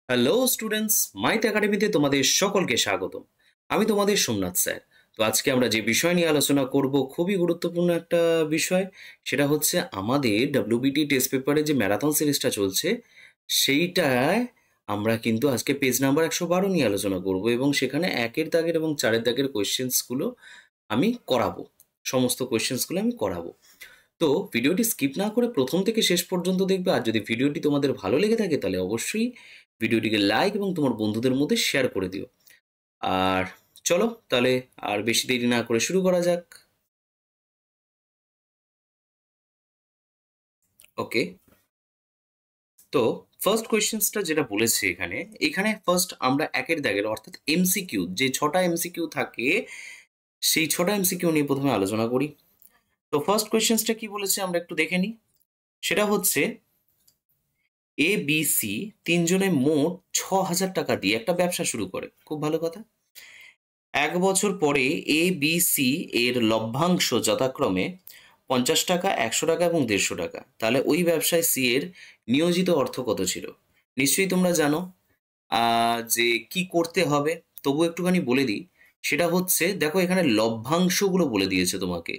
Hello students, মাইথ একাডেমিতে তোমাদের সকলকে স্বাগতম। আমি তোমাদের সোমনাথ স্যার। তো আজকে আমরা যে বিষয় নিয়ে আলোচনা করব খুবই গুরুত্বপূর্ণ একটা বিষয়। সেটা হচ্ছে আমাদের ডব্লিউবিটি টেস্ট পেপারে যে ম্যারাথন সিরিজটা চলছে সেইটায় আমরা কিন্তু আজকে পেজ নাম্বার 112 নিয়ে আলোচনা করব এবং সেখানে একের দাগের এবং চারের দাগের কোয়েশ্চেন্সগুলো আমি করাবো। সমস্ত কোয়েশ্চেন্সগুলো আমি করাবো। তো ভিডিওটি স্কিপ না করে প্রথম থেকে শেষ পর্যন্ত দেখবে। আর যদি ভিডিওটি তোমাদের ভালো লেগে থাকে তাহলে অবশ্যই ভিডিওটিকে লাইক এবং তোমার বন্ধুদের মধ্যে শেয়ার করে দিও। আর চলো তাহলে আর বেশি দেরি না করে শুরু করা যাক। ওকে, তো ফার্স্ট কোয়েশ্চেন্সটা যেটা বলেছে এখানে ফার্স্ট আমরা একের দাগের অর্থাৎ এমসিকিউ যে 6টা এমসিকিউ থাকে সেই 6টা এমসিকিউ নিয়ে প্রথমে আলোচনা করি। তো ফার্স্ট কোয়েশ্চেন্সটা কি বলেছে আমরা একটু দেখে নিই। সেটা হচ্ছে এ বি সি তিনজনে মোট 6,000 টাকা দিয়ে একটা ব্যবসা শুরু করে। খুব ভালো কথা। 1 বছর পরে এ বি সি এর লভ্যাংশ যথাক্রমে 50 টাকা, 100 টাকা এবং 150 টাকা। তাহলে ওই ব্যবসায় সি এর নিয়োজিত অর্থ কত ছিল? নিশ্চয়ই তোমরা জানো যে কি করতে হবে। তবু একটুখানি বলে দিই। সেটা হচ্ছে, দেখো এখানে লভ্যাংশগুলো বলে দিয়েছে তোমাকে।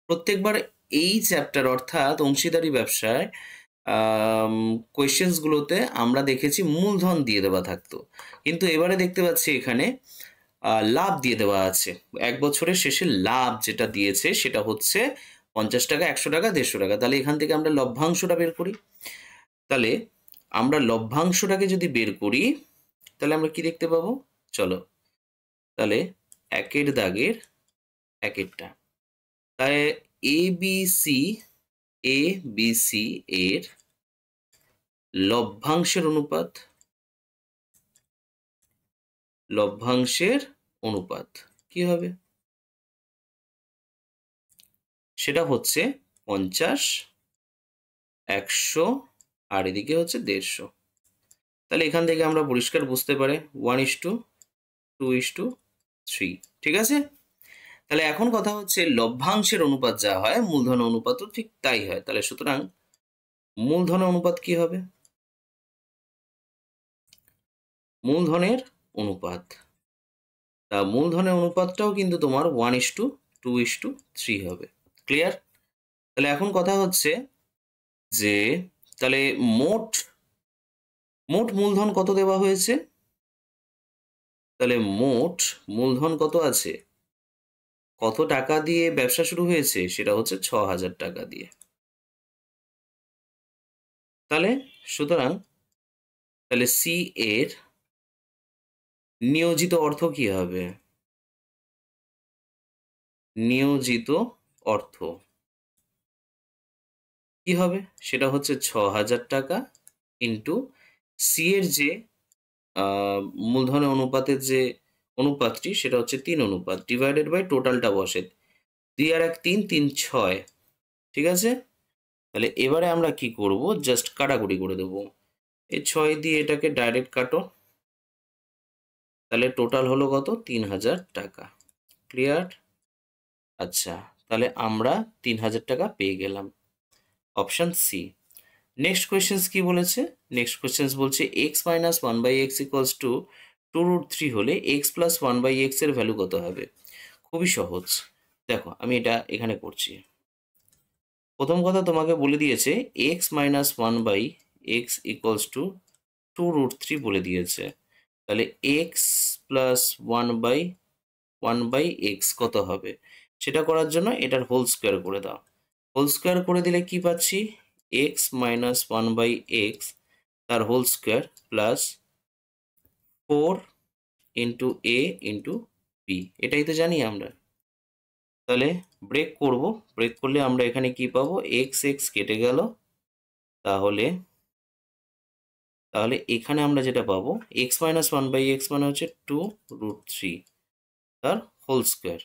প্রত্যেকবার এই চ্যাপ্টার অর্থাৎ অংশীদারি ব্যবসায় কোয়েশ্চেন্সগুলোতে আমরা দেখেছি মূলধন দিয়ে দেওয়া থাকতো, কিন্তু এবারে দেখতে পাচ্ছি এখানে লাভ দিয়ে দেওয়া আছে। 1 বছরের শেষে লাভ যেটা দিয়েছে সেটা হচ্ছে 50 টাকা, 100 টাকা, 150 টাকা। তাহলে এখান থেকে আমরা লভ্যাংশটা বের করি। তাহলে আমরা লভ্যাংশটাকে যদি বের করি তাহলে আমরা কি দেখতে পাবো? চলো তাহলে একের দাগের একেরটা। তাই A B C A B C এর লভ্যাংশের অনুপাত লভ্যাংশের অনুপাত কি হবে? সেটা হচ্ছে 50, 100 আর এদিকে হচ্ছে 150। তাহলে এখান থেকে আমরা পরিষ্কার বুঝতে পারে 1:2:3। ঠিক আছে। তাহলে এখন কথা হচ্ছে লভ্যাংশের অনুপাত যা হয় মূলধন অনুপাতও ঠিক তাই হয়। তাহলে সুতরাং মূলধনের অনুপাত কি হবে? মূলধনের অনুপাত, তা মূলধনের অনুপাতটাও কিন্তু তোমার 1:2:3 হবে। ক্লিয়ার? তাহলে এখন কথা হচ্ছে যে তাহলে মোট মোট মূলধন কত দেওয়া হয়েছে? তাহলে মোট মূলধন কত আছে? কত টাকা দিয়ে ব্যবসা শুরু হয়েছে? সেটা হচ্ছে 6,000 টাকা দিয়ে। তাহলে সুতরাং তাহলে সি এর নিয়োজিত অর্থ কি হবে? নিয়োজিত অর্থ কি হবে? সেটা হচ্ছে 6,000 টাকা ইন্টু সি এর যে মূলধনের অনুপাতের যে অনুপাতটি সেটা হচ্ছে 3 অনুপাত ডিভাইডেড বাই টোটালটা বসে 2 আর 1 3, 3 6। ঠিক আছে। তাহলে এবারে আমরা কি করব? জাস্ট কাটাকুটি করে দেবো। এই 6 দিয়ে এটাকে ডাইরেক্ট কাটো। তাহলে টোটাল হলো কত? 3,000 টাকা। ক্লিয়ার? আচ্ছা, তাহলে আমরা 3,000 টাকা পেয়ে গেলাম। Option C. নেক্সট কোয়েশ্চেন্স কি বলেছে? নেক্সট কোয়েশ্চেন্স বলছে x minus 1/x equals to 2√3 হলে এক্স প্লাস 1/x এর ভ্যালু কত হবে? খুবই সহজ। দেখো আমি এটা এখানে করছি। প্রথম কথা তোমাকে বলে দিয়েছে x minus 1/x equals to 2√3 বলে দিয়েছে। তাহলে এক্স প্লাস 1/x কত হবে? সেটা করার জন্য এটার হোল স্কোয়ার করে দাও। হোল স্কোয়ার করে দিলে কি পাচ্ছি? এক্স মাইনাস 1/x তার হোল স্কোয়ার প্লাস 4 ইন্টু এ ইন্টু বি। এটাই তো জানি আমরা। তাহলে ব্রেক করব। ব্রেক করলে আমরা এখানে কি পাবো? এক্স এক্স কেটে গেল। তাহলে তাহলে এখানে আমরা যেটা পাবো এক্স মাইনাস 1/x মানে হচ্ছে 2√3 তার হোল স্কোয়ার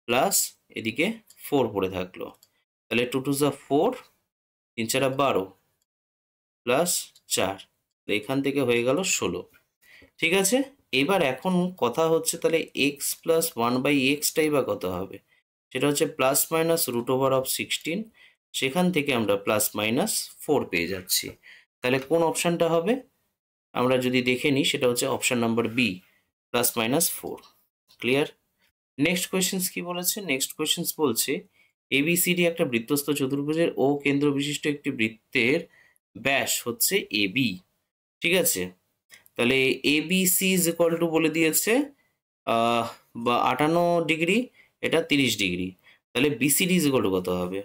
প্লাস এদিকে 4 পড়ে থাকলো। তাহলে 2 2 যা 4, 3 4 12 প্লাস 4। এখান থেকে হয়ে গেল 16। ঠিক আছে। এবার এখন কথা হচ্ছে তাহলে এক্স প্লাস 1/xটাই বা কত হবে? সেটা হচ্ছে প্লাস মাইনাস √16। সেখান থেকে আমরা প্লাস মাইনাস 4 পেয়ে যাচ্ছি। তাহলে কোন অপশানটা হবে? আমরা যদি দেখে নিই সেটা হচ্ছে option number B, +-4। Clear? Next questions কি বলেছে? নেক্সট কোয়েশ্চেন্স বলছে এবিসিডি একটা বৃত্তস্থ চতুর্ভুজের ও কেন্দ্র বিশিষ্ট একটি বৃত্তের ব্যাস হচ্ছে এবি। ঠিক আছে, তাহলে এবিসি ইজ ইকুয়াল টু বলে দিয়েছে বা 58 ডিগ্রি, এটা 30 ডিগ্রি। তাহলে বিসিডি ইজ ইকুয়াল টু কত হবে?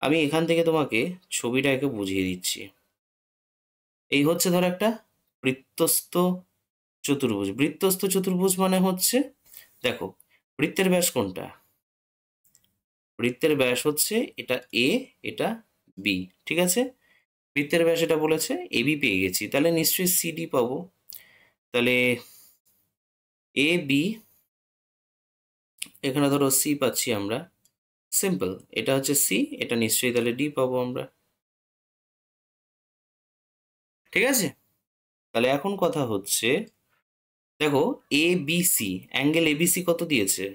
আমি এখান থেকে তোমাকে ছবিটা একে বুঝিয়ে দিচ্ছি। এই হচ্ছে ধর একটা বৃত্তস্থ চতুর্ভুজ। বৃত্তস্থ চতুর্ভুজ মানে হচ্ছে, দেখো বৃত্তের ব্যাস কোনটা? বৃত্তের ব্যাস হচ্ছে এটা এ, এটা বি। ঠিক আছে, বৃত্তের ব্যাস এটা বলেছে এবি, পেয়ে গেছি। তাহলে নিশ্চয়ই সিডি পাবো। তাহলে এ বি, এখানে ধরো সি পাচ্ছি আমরা, সিম্পল। এটা হচ্ছে সি, এটা নিশ্চয়ই তাহলে ডি পাবো আমরা। ঠিক আছে, তাহলে এখন কথা হচ্ছে, দেখো A B C, angle ABC কত দিয়েছে?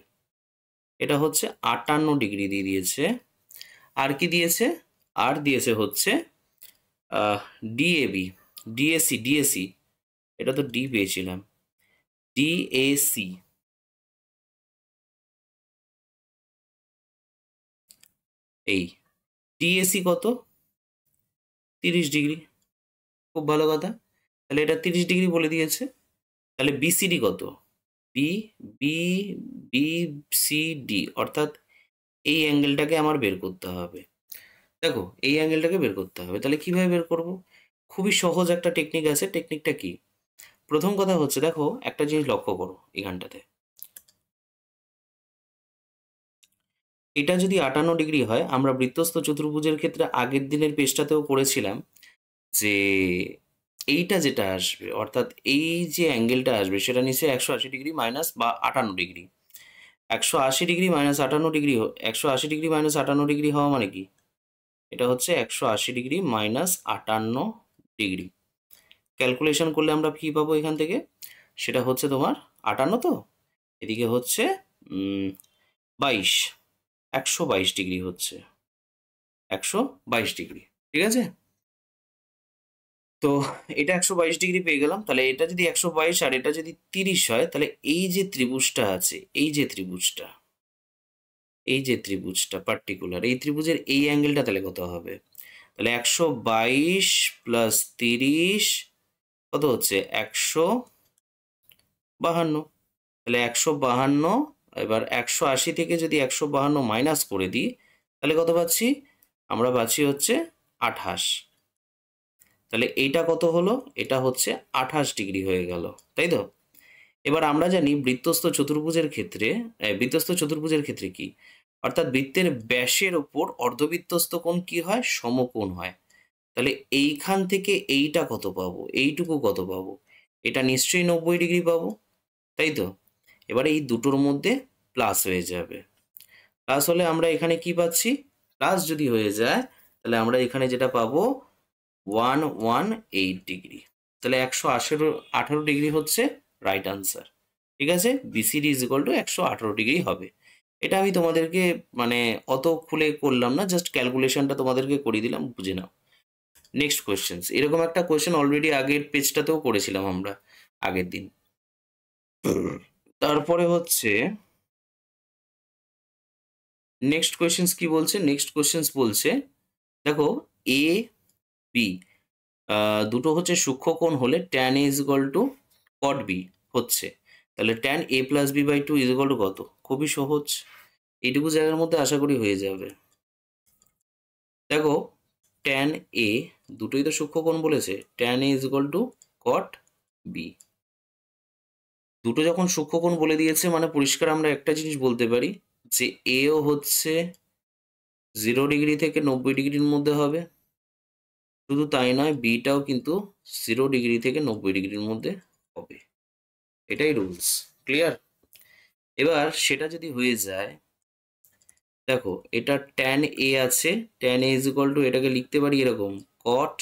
এটা হচ্ছে 58 ডিগ্রি দিয়ে দিয়েছে। আর কি দিয়েছে? আর দিয়েছে হচ্ছে ডিএবি, ডিএসি, ডিএসি, এটা তো ডি পেয়েছিলাম, ডিএসি। এই ডিএসি কত? 30 ডিগ্রি। খুব ভালো কথা, তাহলে এটা 30 ডিগ্রি বলে দিয়েছে। তাহলে বিসিডি কত? B, B, B, C, D, অর্থাৎ এই অ্যাঙ্গেলটাকে আমার বের করতে হবে। দেখো এই অ্যাঙ্গেলটাকে বের করতে হবে, তাহলে কিভাবে বের করব? খুবই সহজ একটা টেকনিক আছে। টেকনিকটা কি? প্রথম কথা হচ্ছে, দেখো একটা জিনিস লক্ষ্য করো এখানটাতে, এটা যদি 58 ডিগ্রি হয়, আমরা বৃত্তস্থ চতুর্ভুজের ক্ষেত্রে আগের দিনের পেজটাতেও করেছিলাম যে এইটা যেটা আসবে, অর্থাৎ এই যে অ্যাঙ্গেলটা আসবে সেটা নিশ্চয়ই 180 ডিগ্রি মাইনাস বা 58 degree. 180 degree minus 58 degree, 180 degree minus 58 degree হওয়া মানে কি? এটা হচ্ছে 180 ডিগ্রি মাইনাস 58 ডিগ্রি। ক্যালকুলেশন করলে আমরা কি পাবো এখান থেকে? সেটা হচ্ছে তোমার 58, তো এদিকে হচ্ছে 22, 122 ডিগ্রি হচ্ছে, 122 ডিগ্রি। ঠিক আছে, তো এটা 122 ডিগ্রি পেয়ে গেলাম। তাহলে এটা যদি 122 আর এটা যদি 30 হয়, তাহলে এই যে ত্রিভুজটা আছে, এই যে ত্রিভুজটা, এই যে ত্রিভুজটা পার্টিকুলার, এই ত্রিভুজের এই অ্যাঙ্গেলটা তাহলে কত হবে? তাহলে 122 প্লাস 30 কত হচ্ছে? 152। তাহলে 152, এবার 180 থেকে যদি 152 মাইনাস করে দিই, তাহলে কত পাচ্ছি? আমরা পাচ্ছি হচ্ছে 28। তাহলে এইটা কত হলো? এটা হচ্ছে 28 ডিগ্রি হয়ে গেল, তাই তো? এবার আমরা জানি বৃত্তস্থ চতুর্ভুজের ক্ষেত্রে, বৃত্তস্থ চতুর্ভুজের ক্ষেত্রে কি, অর্থাৎ বৃত্তের ব্যাসের ওপর অর্ধবৃত্তস্থ কোণ কি হয়? সমকোণ হয়। তাহলে এইখান থেকে এইটা কত পাবো? এইটুকু কত পাবো? এটা নিশ্চয়ই 90 ডিগ্রি পাবো, তাই তো? এবারে এই দুটোর মধ্যে প্লাস হয়ে যাবে। প্লাস হলে আমরা এখানে কি পাচ্ছি? প্লাস যদি হয়ে যায়, তাহলে আমরা এখানে যেটা পাবো 118 ডিগ্রি। তাহলে 118 ডিগ্রি হচ্ছে রাইট আনসার। ঠিক আছে, BCD is equal two 118 degree হবে। এটা আমি তোমাদেরকে মানে অত খুলে করলাম না, জাস্ট ক্যালকুলেশনটা তোমাদেরকে করিয়ে দিলাম, বুঝে নাও। নেক্সট কোয়েশ্চেন্স, এরকম একটা কোয়েশ্চেন অলরেডি আগের পেজটাতেও করেছিলাম আমরা আগের দিন। তারপরে হচ্ছে নেক্সট কোয়েশ্চেন্স কি বলছে? নেক্সট কোয়েশ্চেন্স বলছে, দেখো এ বি দুটো হচ্ছে সূক্ষ্মকোণ হলে tan A is equal to cot B হচ্ছে, তাহলে tan A plus B by 2 is equal to কত? খুবই সহজ, এইটুকু জায়গার মধ্যে আশা করি হয়ে যাবে। দেখো ট্যান এ, দুটোই তো সূক্ষ্মকোণ বলেছে, tan A is equal to cot B. দুটো যখন সূক্ষ্মকোণ বলে দিয়েছে মানে পরিষ্কার আমরা একটা জিনিস বলতে পারি যে এও হচ্ছে 0 ডিগ্রি থেকে 90 ডিগ্রির মধ্যে হবে। শুধু তাই নয়, বিটাও কিন্তু 0 ডিগ্রি থেকে 90 ডিগ্রির মধ্যে হবে। এটাই রুলস। ক্লিয়ার? এবার সেটা যদি হয়ে যায়, দেখো এটা ট্যান এ আছে, tan A is equal to, এটাকে লিখতে পারি এরকম, কট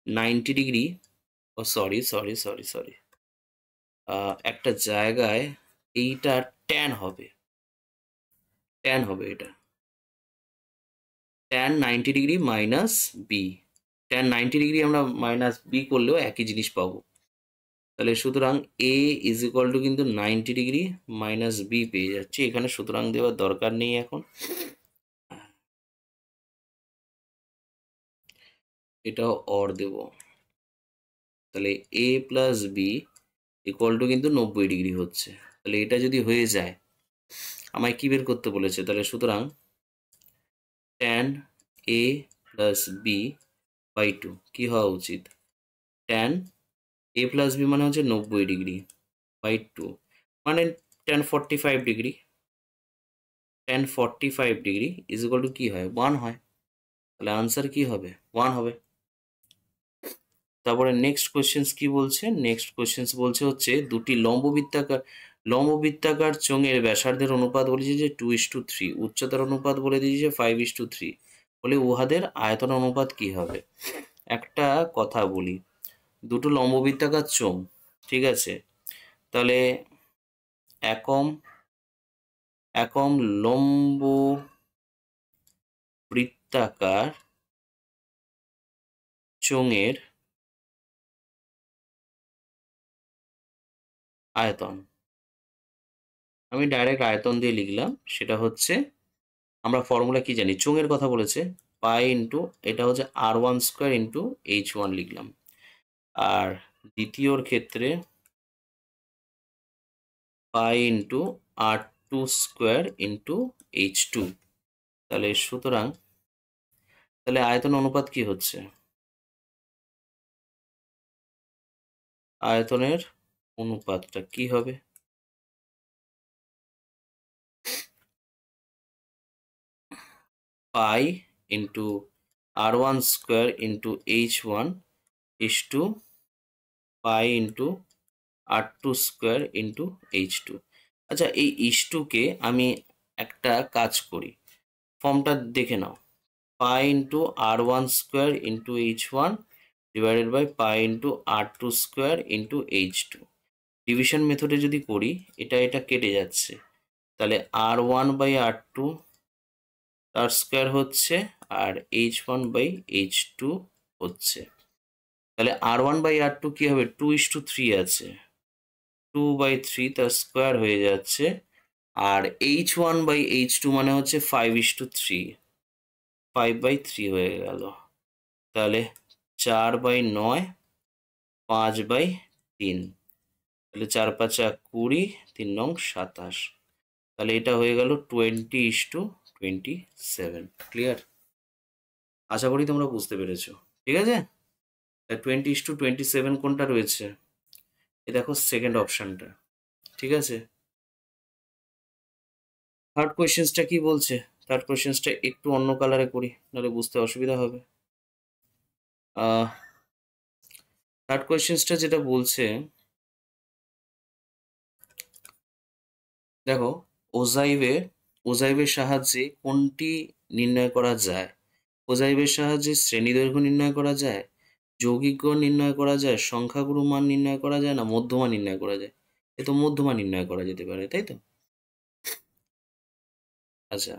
90 ডিগ্রি, ও সরি সরি সরি সরি, একটা জায়গায় এইটা ট্যান হবে, ট্যান হবে এটা, tan 90 degree minus B. Tan 90 degree আমরা মাইনাস বি করলেও একই জিনিস পাবো। তাহলে সুতরাং এ ইজ ইকুয়াল টু কিন্তু 90 ডিগ্রি মাইনাস বি পেয়ে যাচ্ছি এখানে, সুতরাং দেওয়ার দরকার নেই এখন। এটাও অর দেব, তাহলে এ প্লাস বি ইকুয়াল টু কিন্তু 90 ডিগ্রি হচ্ছে। তাহলে এটা যদি হয়ে যায়, আমায় কি বের করতে বলেছে, তাহলে সুতরাং tan A plus B by 2 কি হওয়া উচিত, ট্যান এ প্লাস বি মানে হচ্ছে 90 ডিগ্রি বাই 2 মানে tan 45 degree, tan 45 degree is equal to কী হয়, 1 হয়। তাহলে আনসার কি হবে, 1 হবে। তারপরে নেক্সট কোয়েশ্চেন্স কি বলছে, নেক্সট কোয়েশ্চেন্স বলছে হচ্ছে দুটি লম্ববৃত্তাকার চোঙের ব্যাসার্ধের অনুপাত বলেছে যে 2:3, উচ্চতার অনুপাত বলে দিয়েছে 5:3, বলে উহাদের আয়তন অনুপাত কি হবে। একটা কথা বলি, দুটো লম্ববৃত্তাকার চোঙ, ঠিক আছে, তাহলে একম লম্ব বৃত্তাকার চোঙের আয়তন, আমি ডাইরেক্ট আয়তন দিয়ে লিখলাম, সেটা হচ্ছে আমরা ফর্মুলা কি জানি, চোঙের কথা বলেছে, পাই ইন্টু এটা হচ্ছে r1² ইন্টু h1 লিখলাম। আর দ্বিতীয়র ক্ষেত্রে পাই ইন্টু r2² ইন্টু h2। তাহলে সুতরাং তাহলে আয়তন অনুপাত কি হচ্ছে, আয়তনের অনুপাতটা কি হবে, pi into r1² into h1 is to pi into r2² into h2। আচ্ছা, এই ইস2কে আমি একটা কাজ করি, ফর্মটা দেখে নাও, pi into r1² into h1 divided by pi into r2² into h2। Division মেথডে যদি করি, এটা কেটে যাচ্ছে, তাহলে r1/r2 তার স্কোয়ার হচ্ছে, আর h1 বাই h2 হচ্ছে। তাহলে r1/r2 কি হবে, 2:3 আছে, 2/3 তার স্কোয়ার হয়ে যাচ্ছে, আর h1/h2 মানে হচ্ছে 5:3, 5/3 হয়ে গেল। তাহলে 4/9, 5/3, তাহলে 4×5 20, 3 নং 27। তাহলে এটা হয়ে গেল 20:27। ক্লিয়ার? আশা করি তোমরা বুঝতে পেরেছো, ঠিক আছে। 20:27 কোনটা রয়েছে, এ দেখো সেকেন্ড অপশানটা, ঠিক আছে। থার্ড কোয়েশ্চেন্সটা কি বলছে, থার্ড কোয়েশ্চেন্সটা একটু অন্য কালারে করি, নাহলে বুঝতে অসুবিধা হবে। থার্ড কোয়েশ্চেন্সটা যেটা বলছে, দেখো ওজাইভের সাহায্যে কোনটি নির্ণয় করা যায়, ওজাইভের সাহায্যে শ্রেণীদৈর্ঘ্য নির্ণয় করা যায়, যৌগিক গড় নির্ণয় করা যায়, সংখ্যাগুরু মান নির্ণয় করা যায়, না মধ্যমা নির্ণয় করা যায়। এ তো মধ্যমা নির্ণয় করা যেতে পারে, তাই তো। আচ্ছা,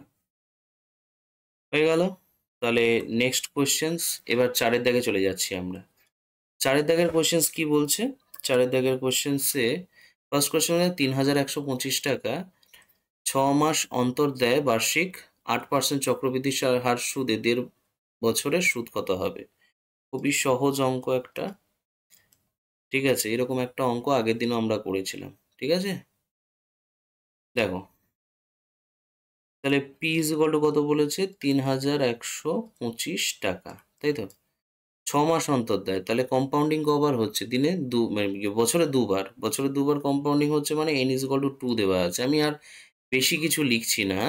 হয়ে গেল। তাহলে নেক্সট কোয়েশ্চেন্স, এবার 4-এর দাগে চলে যাচ্ছি আমরা। 4-এর দাগের কোয়েশ্চেন্স কি বলছে, 4-এর দাগের কোয়েশ্চেন্সে ফার্স্ট কোয়েশ্চেনে 3,125 টাকা 6 মাস অন্তর দেয় বার্ষিক 8% চক্রবৃদ্ধি হার সুদে 1.5 বছরের সুদ কত হবে। খুবই সহজ অঙ্ক একটা, ঠিক আছে। এরকম একটা অঙ্ক আগের দিনও আমরা করেছিলাম, ঠিক আছে। দেখো, তাহলে পি ইজ ইকুয়াল টু কত বলেছে, 3,125 টাকা, তাই তো। 6 মাস অন্তর দেয়, তাহলে কম্পাউন্ডিং কবার হচ্ছে, দিনে বছরে দুবার, কম্পাউন্ডিং হচ্ছে, মানে n ইজ ইকুয়াল টু 2 দেওয়া আছে। আমি আর বেশি কিছু লিখছি না।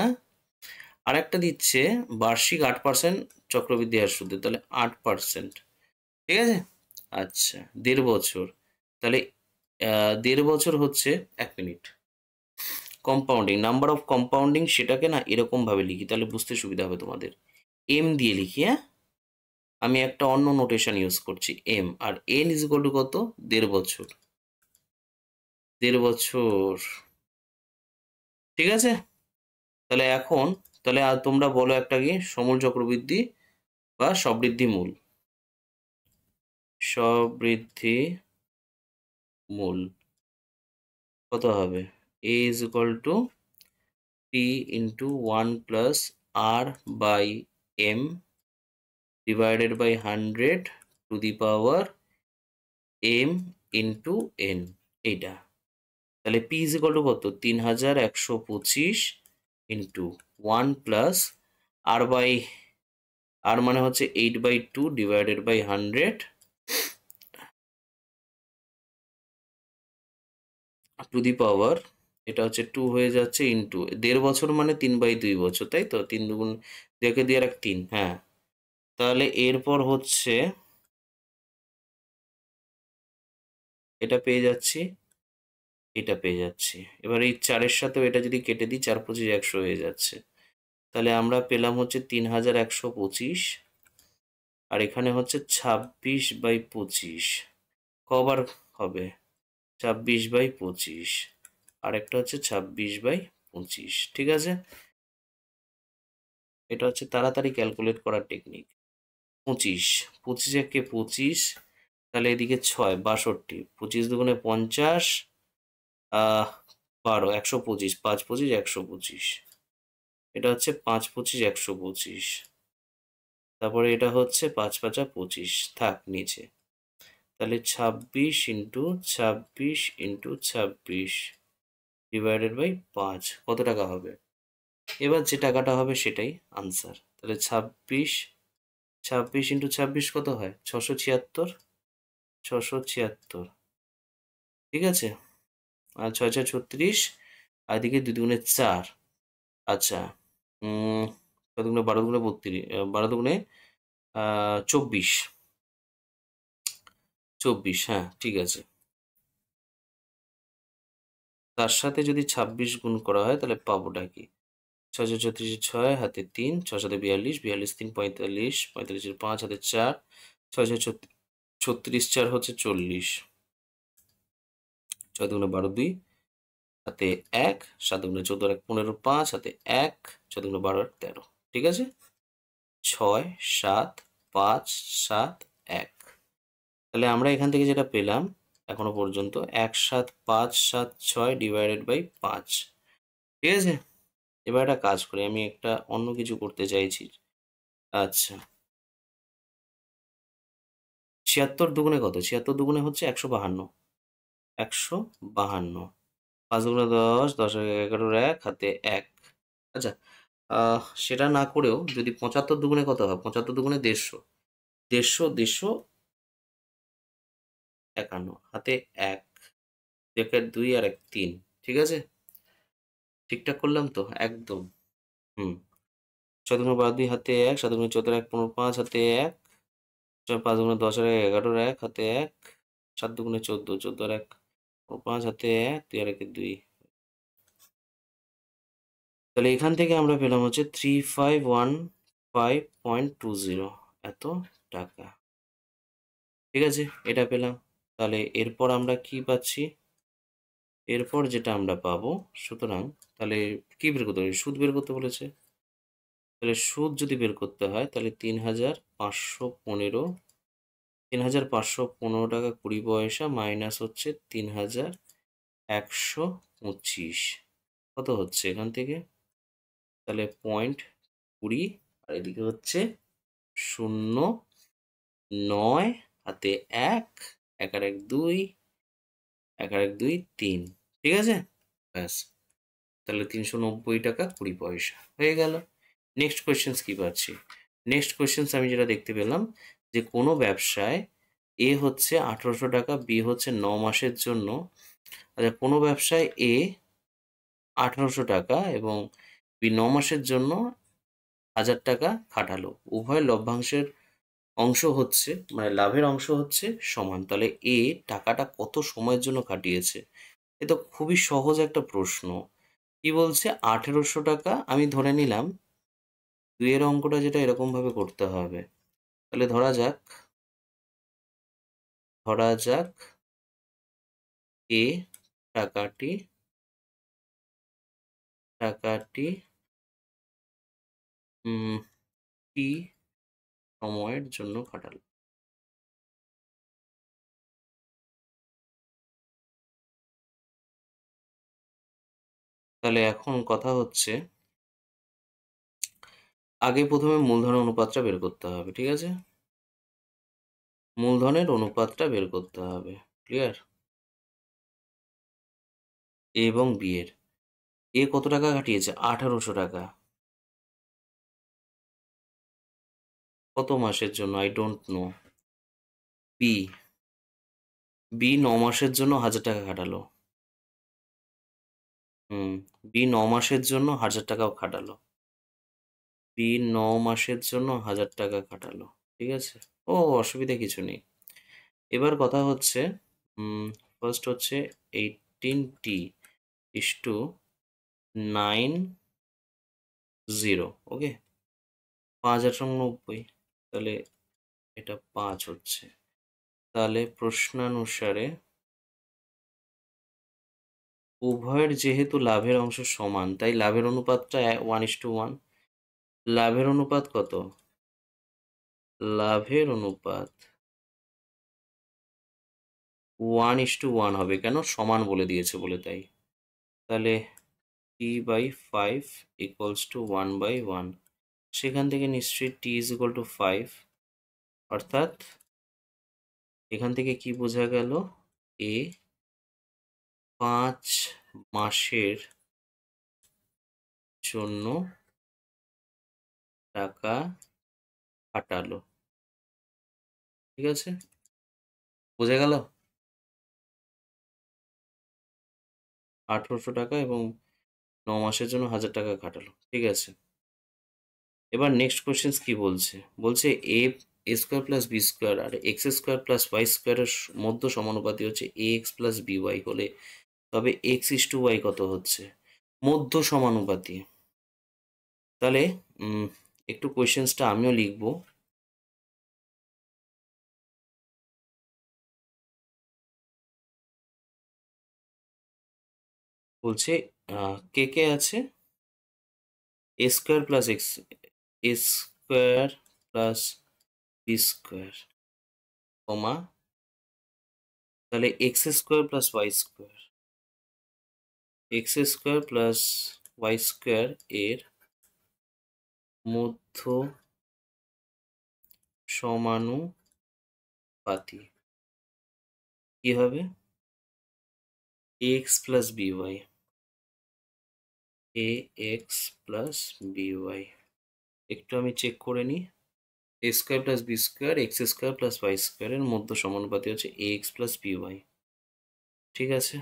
আর একটা দিচ্ছে বার্ষিক 8% চক্রবৃদ্ধি হার সুদে, তাহলে 8%, ঠিক আছে। আচ্ছা, 1.5 বছর, তাহলে 1.5 বছর হচ্ছে 1 minute. Compounding, number of compounding, সেটাকে না এরকমভাবে লিখি, তাহলে বুঝতে সুবিধা হবে তোমাদের। এম দিয়ে লিখি, হ্যাঁ, আমি একটা অন্য নোটেশন ইউজ করছি, এম। আর এন ইজ ইকুয়াল টু কত, 1.5 বছর, 1.5 বছর, ঠিক আছে। তাহলে এখন, তাহলে আর তোমরা বলো একটা কি, সমূল চক্রবৃদ্ধি বা সবৃদ্ধি মূল, সবৃদ্ধি মোল কত হবে? A is equal to P into 1 plus R by M divided by 100 to the power M into N, এইটা। তাহলে P is equal to কত? 3125 into 1 plus R by R মানে হচ্ছে 8/2 divided by 100 to the power, এটা হচ্ছে 2 হয়ে যাচ্ছে into 1.5 বছর মানে 3/2 বছর, তাই তো? 3 দুগুণ 2 কে 2 আর 1 3, হ্যাঁ। তাহলে এরপর হচ্ছে এটা পেয়ে যাচ্ছি, এটা পেয়ে যাচ্ছি। এবার এই 4 এর সাথেও এটা যদি কেটে দিই, 4 25 100 হয়ে যাচ্ছে। তাহলে আমরা পেলাম হচ্ছে 3125, আর এখানে হচ্ছে 26/25। কবার হবে? 26/25, আর একটা হচ্ছে 26/25। ঠিক আছে, এটা হচ্ছে তাড়াতাড়ি ক্যালকুলেট করার টেকনিক। 25, 25 একে 25, তাহলে এদিকে 6 62, 25 দুগুণে 50, 12, 125, 5 25 125। এটা হচ্ছে 5 25 125। তারপরে এটা হচ্ছে 5 5 25, থাক নিচে। তাহলে 26 ইন্টু 26 ইন্টু 26 ডিভাইডেড বাই 5 কত টাকা হবে? এবার যে টাকাটা হবে সেটাই আনসার। তাহলে 26 26 ইন্টু 26 কত হয়? 676, 676। ঠিক আছে, আর 6 6 36, আর এদিকে 2 দুগুণে 4। আচ্ছা, 4 দুগুণে 12 দুগুণে 32, 12 দুগুণে 24, 24, হ্যাঁ ঠিক আছে। তার সাথে যদি 26 গুণ করা হয় তাহলে পাবোটা কি? 6 6 36, 6 হাতে 3, 6 7 42, 42 3 45, 45 5 হাতে 4, 6 6 36, 4 হচ্ছে 40, 6 দুগুণে 12 2 হাতে 1, 7 দুগুণে 14 আর 1 15, 5 হাতে 1, 6 দুগুণে 12 আর 13। ঠিক আছে, 6 7 5 7 1। তাহলে আমরা এখান থেকে যেটা পেলাম এখনো পর্যন্ত 17576 ডিভাইডেড বাই 5। ঠিক আছে, এবার একটা কাজ করি, আমি একটা অন্য কিছু করতে চাইছি। আচ্ছা, 76 দুগুণে কত? 76 দুগুণে হচ্ছে 152, 152। 5 দুগুণে 10, 10 11 1 হাতে 1। আচ্ছা, সেটা না করেও যদি 75 দুগুণে কত হয়? 75 দুগুণে 150, 150 150 51 হাতে 1, 1 2 আর 1 3। ঠিক আছে, ঠিকঠাক করলাম তো? একদম। হুম। 6 দুগুণে 12 2 হাতে 1, 7 দুগুণে 14 1 15 5 হাতে 1, 5 দুগুণে 10 আর 11 1 হাতে 1, 7 দুগুণে 14, 14 আর 1 5 হাতে 1, 2 আর 1 2। তাহলে এখান থেকে আমরা পেলাম হচ্ছে 3515.20 এত টাকা। ঠিক আছে, এটা পেলাম। তাহলে এরপর আমরা কি পাচ্ছি? এরপর যেটা আমরা পাবো, সুতরাং তাহলে কি বের করতে হবে? সুদ বের করতে বলেছে। তাহলে সুদ যদি বের করতে হয় তাহলে 3515, 3515 টাকা 20 পয়সা মাইনাস হচ্ছে 3125, কত হচ্ছে এখান থেকে? তাহলে 0.20, আর এদিকে হচ্ছে 0.9 হাতে 1, 1 আর 1 2, 1 আর 1 2 3। ঠিক আছে, ব্যাস। তাহলে 390 টাকা 20 পয়সা হয়ে গেল। নেক্সট কোয়েশ্চেন্স কি পাচ্ছি? নেক্সট কোয়েশ্চেন্স আমি যেটা দেখতে পেলাম যে কোনো ব্যবসায় এ হচ্ছে 1800 টাকা, বি হচ্ছে 9 মাসের জন্য। আচ্ছা, কোনো ব্যবসায় এ 1800 টাকা এবং বি 9 মাসের জন্য 1000 টাকা খাটালো, উভয় লভ্যাংশের অংশ হচ্ছে মানে লাভের অংশ হচ্ছে সমান। তাহলে এ টাকাটা কত সময়ের জন্য খাটিয়েছে? এ তো খুবই সহজ একটা প্রশ্ন। কি বলছে? 1800 টাকা, আমি ধরে নিলাম 2 এর অঙ্কটা যেটা এরকম ভাবে করতে হবে। তাহলে ধরা যাক এ টাকাটি টাকাটি টি সময়ের জন্য খাটালো। তাহলে এখন কথা হচ্ছে আগে প্রথমে মূলধনের অনুপাতটা বের করতে হবে, ঠিক আছে? মূলধনের অনুপাতটা বের করতে হবে, ক্লিয়ার? এ এবং বি এর। এ কত টাকা খাটিয়েছে? 1800 টাকা। কত মাসের জন্য? I don't know. B, B 9 মাসের জন্য 1000 টাকা খাটালো। হুম, বি 9 মাসের জন্য 1000 টাকাও খাটালো। বি 9 মাসের জন্য 1000 টাকা খাটালো, ঠিক আছে? ও, অসুবিধা কিছু নেই। এবার কথা হচ্ছে ফার্স্ট হচ্ছে 18T ইস টু 90, ওকে? 5,90, তাহলে এটা 5 হচ্ছে। তাহলে প্রশ্নানুসারে উভয়ের যেহেতু লাভের অংশ সমান, তাই লাভের অনুপাতটা 1:1। লাভের অনুপাত কত? লাভের অনুপাত 1:1 হবে, কেন? সমান বলে দিয়েছে বলে তাই। তাহলে T/5 ইকুয়ালস টু 1/1। সেখান থেকে নিশ্চয়ই T ইজ ইকুয়াল টু 5, অর্থাৎ এখান থেকে কি বোঝা গেল? এ 5 মাসের জন্য টাকা খাটালো, ঠিক আছে? বোঝা গেল? 1800 টাকা এবং 9 মাসের জন্য 1000 টাকা খাটালো, ঠিক আছে? এবার নেক্সট কোয়েশ্চেন কি বলছে? বলছে এ স্কোয়ার প্লাস বি স্কোয়ার আর এক্স স্কোয়ার প্লাস ওয়াই স্কোয়ারের মধ্য সমানুপাতি হচ্ছে a x plus b Y হলে তবে এক্স ইস টু ওয়াই কত হচ্ছে? মধ্য সমানুপাতি। তাহলে একটু কোয়েশ্চেন্সটা আমিও লিখবো। বলছে কে কে আছে? A square plus x, a square plus b square, comma, তাহলে x square plus y square, x square plus y square এর মধ্য সমানুপাতি কি হবে? X plus b y, a x plus b y. একটু আমি চেক করে নিই। A square plus b square x square plus y স্কোয়ারের মধ্য সমানুপাতি হচ্ছে a x plus b y, ঠিক আছে?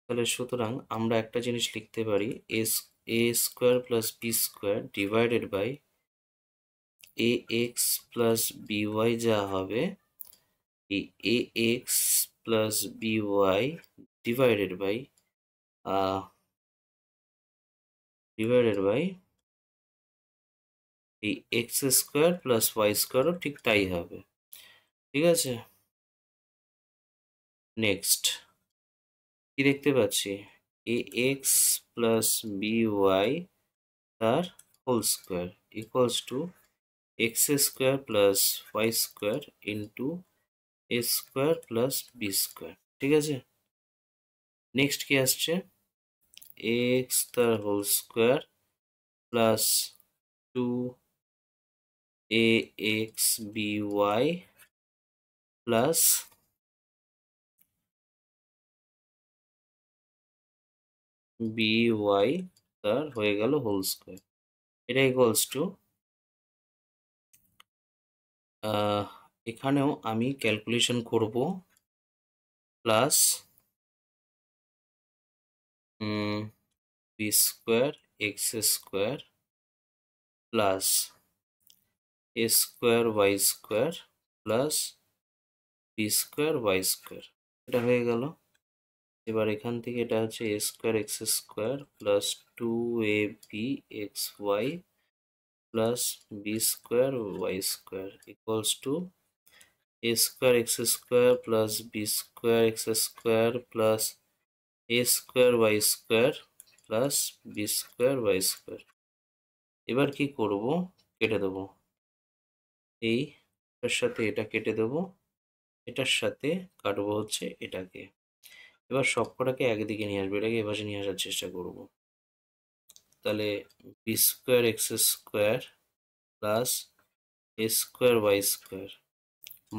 তাহলে সুতরাং আমরা একটা জিনিস লিখতে পারি, a square plus b square divided by a x plus b y যা হবে এই a x plus b y divided by এই এক্স স্কোয়ার প্লাস ওয়াই স্কোয়ারও ঠিক তাই হবে, ঠিক আছে? নেক্সট কি দেখতে পাচ্ছি? A x plus b y তার whole square equals to x square plus y square into a square plus b square, ঠিক আছে? নেক্সট কি আসছে? এক্স তার whole square plus 2ax by plus by তার হয়ে গেল হোল স্কোয়ার। এটা ইকুয়ালস টু এখানেও আমি ক্যালকুলেশন করব plus b square x square plus এ square Y square plus b square Y square, এটা হয়ে গেল। এবার এখান থেকে এটা হচ্ছে a square x square plus 2ab(xy) plus b square Y square equals to a square x square plus b square x square plus A square Y square plus b square Y square. এবার কি করব? কেটে দেবো, এইটার সাথে এটা কেটে দেবো, এটার সাথে কাটবো হচ্ছে এটাকে। এবার সবকটাকে একদিকে নিয়ে আসবো, এটাকে এপাশে নিয়ে আসার চেষ্টা করব। তাহলে B square x square plus A square Y square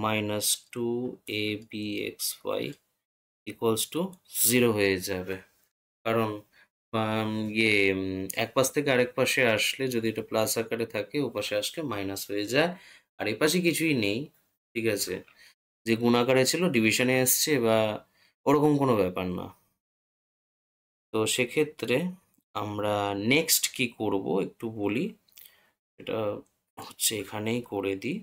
minus 2ab(xy) equals to 0 হয়ে যাবে। কারণ এক পাশ থেকে আরেক পাশে আসলে যদি এটা প্লাস আকারে থাকে, ওপাশে আসলে মাইনাস হয়ে যায়। আর এপাশে কিছুই নেই, ঠিক আছে, যে গুণ আকারে ছিল ডিভিশনে এসছে বা ওরকম কোনো ব্যাপার না। তো সেক্ষেত্রে আমরা নেক্সট কি করব একটু বলি, এটা হচ্ছে এখানেই করে দিই।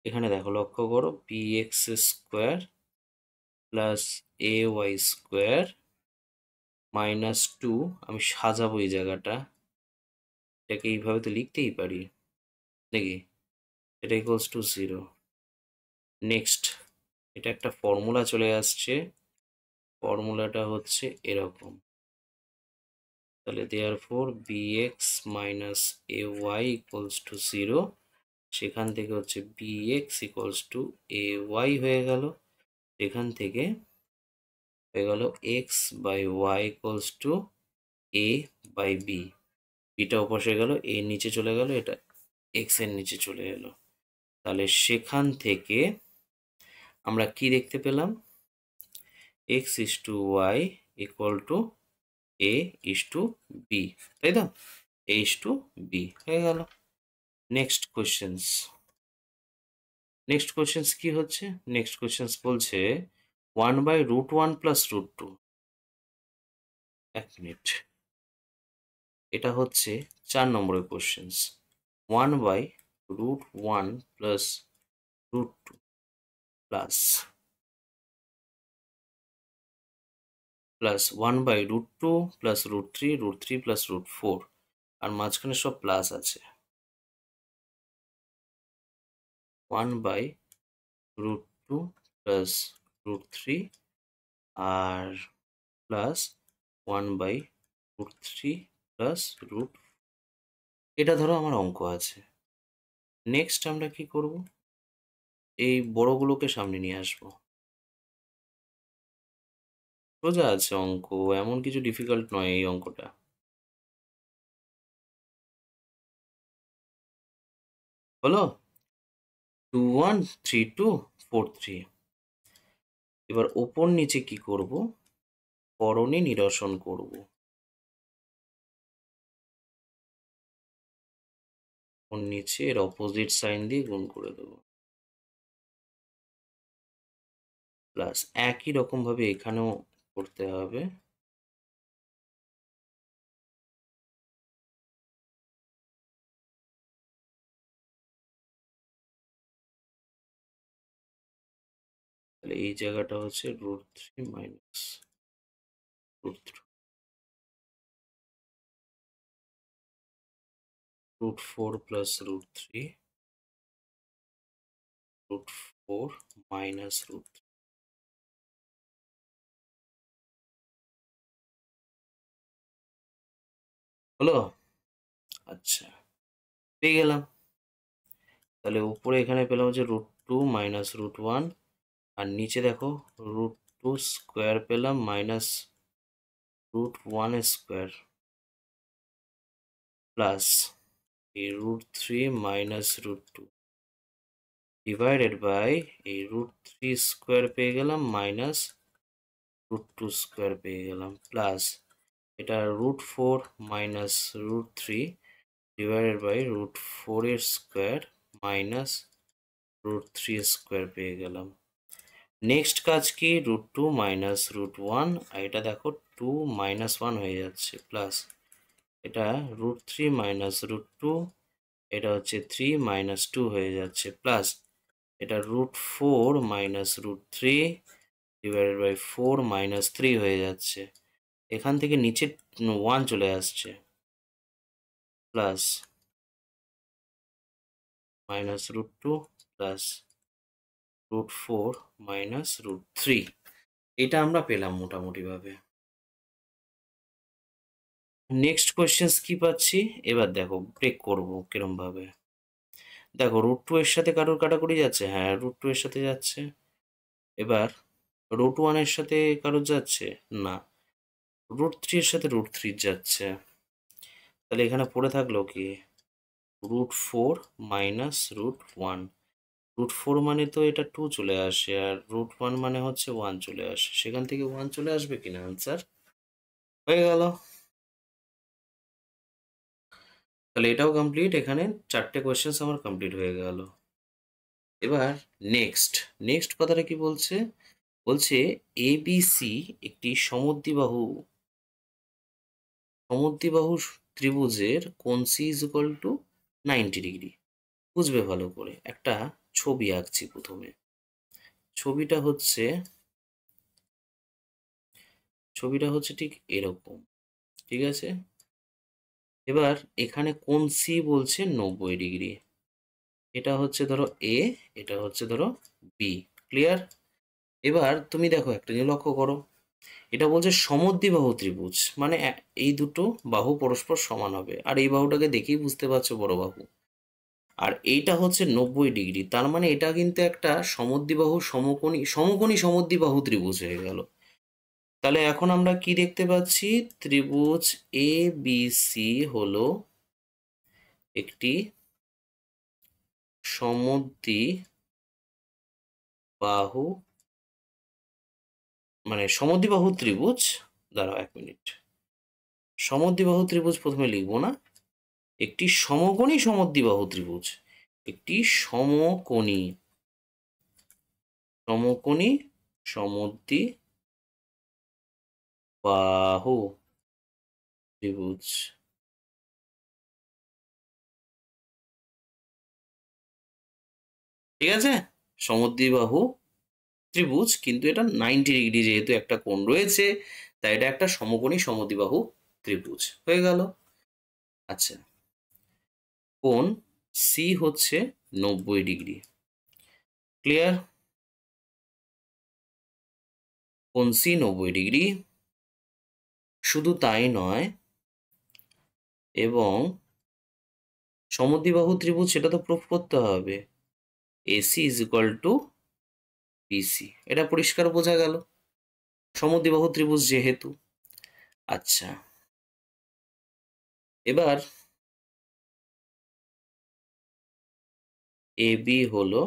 এখানে দেখো, লক্ষ্য করো, bx square plus ay square minus 2, আমি সাজাবো এই জায়গাটা, এটাকে এইভাবে তো লিখতেই পারি নাকি, এটা ইকুয়ালস টু 0। নেক্সট, এটা একটা ফর্মুলা চলে আসছে, ফর্মুলাটা হচ্ছে এরকম। তাহলে therefore bx minus ay equals to 0, সেখান থেকে হচ্ছে bx ইকুয়ালস টু ay হয়ে গেল, এখান থেকে হয়ে গেল x by Y equals to a by B. বিটা ওপাশে গেল, এ নিচে চলে গেল, এটা এক্স এর নিচে চলে এলো। তাহলে সেখান থেকে আমরা কি দেখতে পেলাম, X is to Y equal to A is to B, তাই তো, এ ইস টু বি হয়ে গেল। নেক্সট কোয়েশ্চেন্স, নেক্সট কোয়েশ্চেন্স কি হচ্ছে, নেক্সট কোয়েশ্চেন্স বলছে 1/√1 প্লাস √2। এক মিনিট, এটা হচ্ছে 4 নম্বরের questions. 1/√1 plus √2 plus 1/√2 plus √3 √3 plus √4, আর মাঝখানে সব প্লাস আছে। 1/√2 প্লাস √3 আর প্লাস 1/√3 প্লাস √, এটা ধরো আমার অঙ্ক আছে। নেক্সট আমরা কি করব, এই বড়গুলোকে সামনে নিয়ে আসবো। সোজা আছে অঙ্ক, এমন কিছু ডিফিকাল্ট নয় এই অঙ্কটা। হলো 2 1 3 2 4 3। এবার ওপর নিচে কি করব, করণে নিরসন করব। ওর নিচে এর অপোজিট সাইন দিয়ে গুণ করে দেবো, প্লাস একই রকম ভাবে এখানেও করতে হবে। তাহলে এই জায়গাটা হচ্ছে √3 মাইনাস √3 √4 প্লাস √3 √4 মাইনাস √3। হলো, আচ্ছা, পেয়ে গেলাম। তাহলে উপরে এখানে পেলাম হচ্ছে √2 মাইনাস √1, আর নিচে দেখো √2 স্কোয়ার পেলাম মাইনাস √1 স্কোয়ার প্লাস এই √3 মাইনাস √2 ডিভাইডেড বাই এই √3 স্কোয়ার পেয়ে গেলাম মাইনাস √2 স্কোয়ার পেয়ে গেলাম, প্লাস এটা √4 মাইনাস √3 ডিভাইডেড বাই √4 এর স্কোয়ার মাইনাস √3 স্কোয়ার পেয়ে গেলাম। নেক্সট কাজ কি, √2 মাইনাস √1, আর এটা দেখো 2 মাইনাস 1 হয়ে যাচ্ছে, প্লাস এটা √3 মাইনাস √2, এটা হচ্ছে 3 মাইনাস 2 হয়ে যাচ্ছে, প্লাস এটা √4 মাইনাস √3 ডিভাইডেড বাই 4 মাইনাস 3 হয়ে যাচ্ছে। এখান থেকে নিচে 1 চলে আসছে, প্লাস মাইনাস √2 প্লাস √4 মাইনাস √3, এটা আমরা পেলাম মোটামুটিভাবে। নেক্সট কোয়েশ্চেন্স কি পাচ্ছি, এবার দেখো ব্রেক করবো কিরম ভাবে। দেখো √2 এর সাথে কারোর কাটাকুটি যাচ্ছে, হ্যাঁ √2 এর সাথে যাচ্ছে। এবার √1 এর সাথে কারোর যাচ্ছে না, √3 এর সাথে √3 যাচ্ছে, তাহলে এখানে পড়ে থাকলো কি √4 মাইনাস √1। √4 মানে তো এটা 2 চলে আসে, আর √1 মানে হচ্ছে 1 চলে আসে, সেখান থেকে 1 চলে আসবে কিনা আনসার, হয়ে গেল। তাহলে এটাও কমপ্লিট, এখানে 4টে কোয়েশ্চেন্স আমার কমপ্লিট হয়ে গেল। এবার নেক্সট নেক্সট কথাটা কি বলছে, বলছে এবিসি একটি সমদ্বিবাহু ত্রিভুজের কোণ C is equal to 90 degree. বুঝবে ভালো করে, একটা ছবি আঁকছি প্রথমে। ছবিটা হচ্ছে ঠিক এরকম, ঠিক আছে। এবার এখানে কোণ সি বলছে 90 ডিগ্রি, এটা হচ্ছে ধরো এ, এটা হচ্ছে ধরো বি। ক্লিয়ার? এবার তুমি দেখো একটা জিনিস লক্ষ্য করো, এটা বলছে সমদ্বিবাহু ত্রিভুজ, মানে এই দুটো বাহু পরস্পর সমান হবে, আর এই বাহুটাকে দেখেই বুঝতে পারছো বড় বাহু। আর এইটা হচ্ছে 90 ডিগ্রি, তার মানে এটা কিন্তু একটা সমদ্বিবাহু সমকোণী সমদ্বিবাহু ত্রিভুজ হয়ে গেল। তাহলে এখন আমরা কি দেখতে পাচ্ছি, ত্রিভুজ এ বি সি হলো একটি সমদ্বিবাহু, মানে সমদ্বিবাহু ত্রিভুজ। দাঁড়াও 1 মিনিট, সমদ্বিবাহু ত্রিভুজ প্রথমে লিখবো না, একটি সমকোণী সমদ্বিবাহু ত্রিভুজ, একটি সমকোণী সমদ্বিবাহু ত্রিভুজ। ঠিক আছে, সমদ্বিবাহু ত্রিভুজ, কিন্তু এটা 90 ডিগ্রি যেহেতু একটা কোণ রয়েছে, তাই এটা একটা সমকোণী সমদ্বিবাহু ত্রিভুজ হয়ে গেল। আচ্ছা, কোণ সি হচ্ছে 90 ডিগ্রি। ক্লিয়ার? কোণ সি 90 ডিগ্রি। শুধু তাই নয়, এবং সমদ্বিবাহু ত্রিভুজ সেটা তো প্রুফ করতে হবে, AC is equal to BC. এটা পরিষ্কার বোঝা গেল সমদ্বিবাহু ত্রিভুজ যেহেতু। আচ্ছা, এবার এবি হলো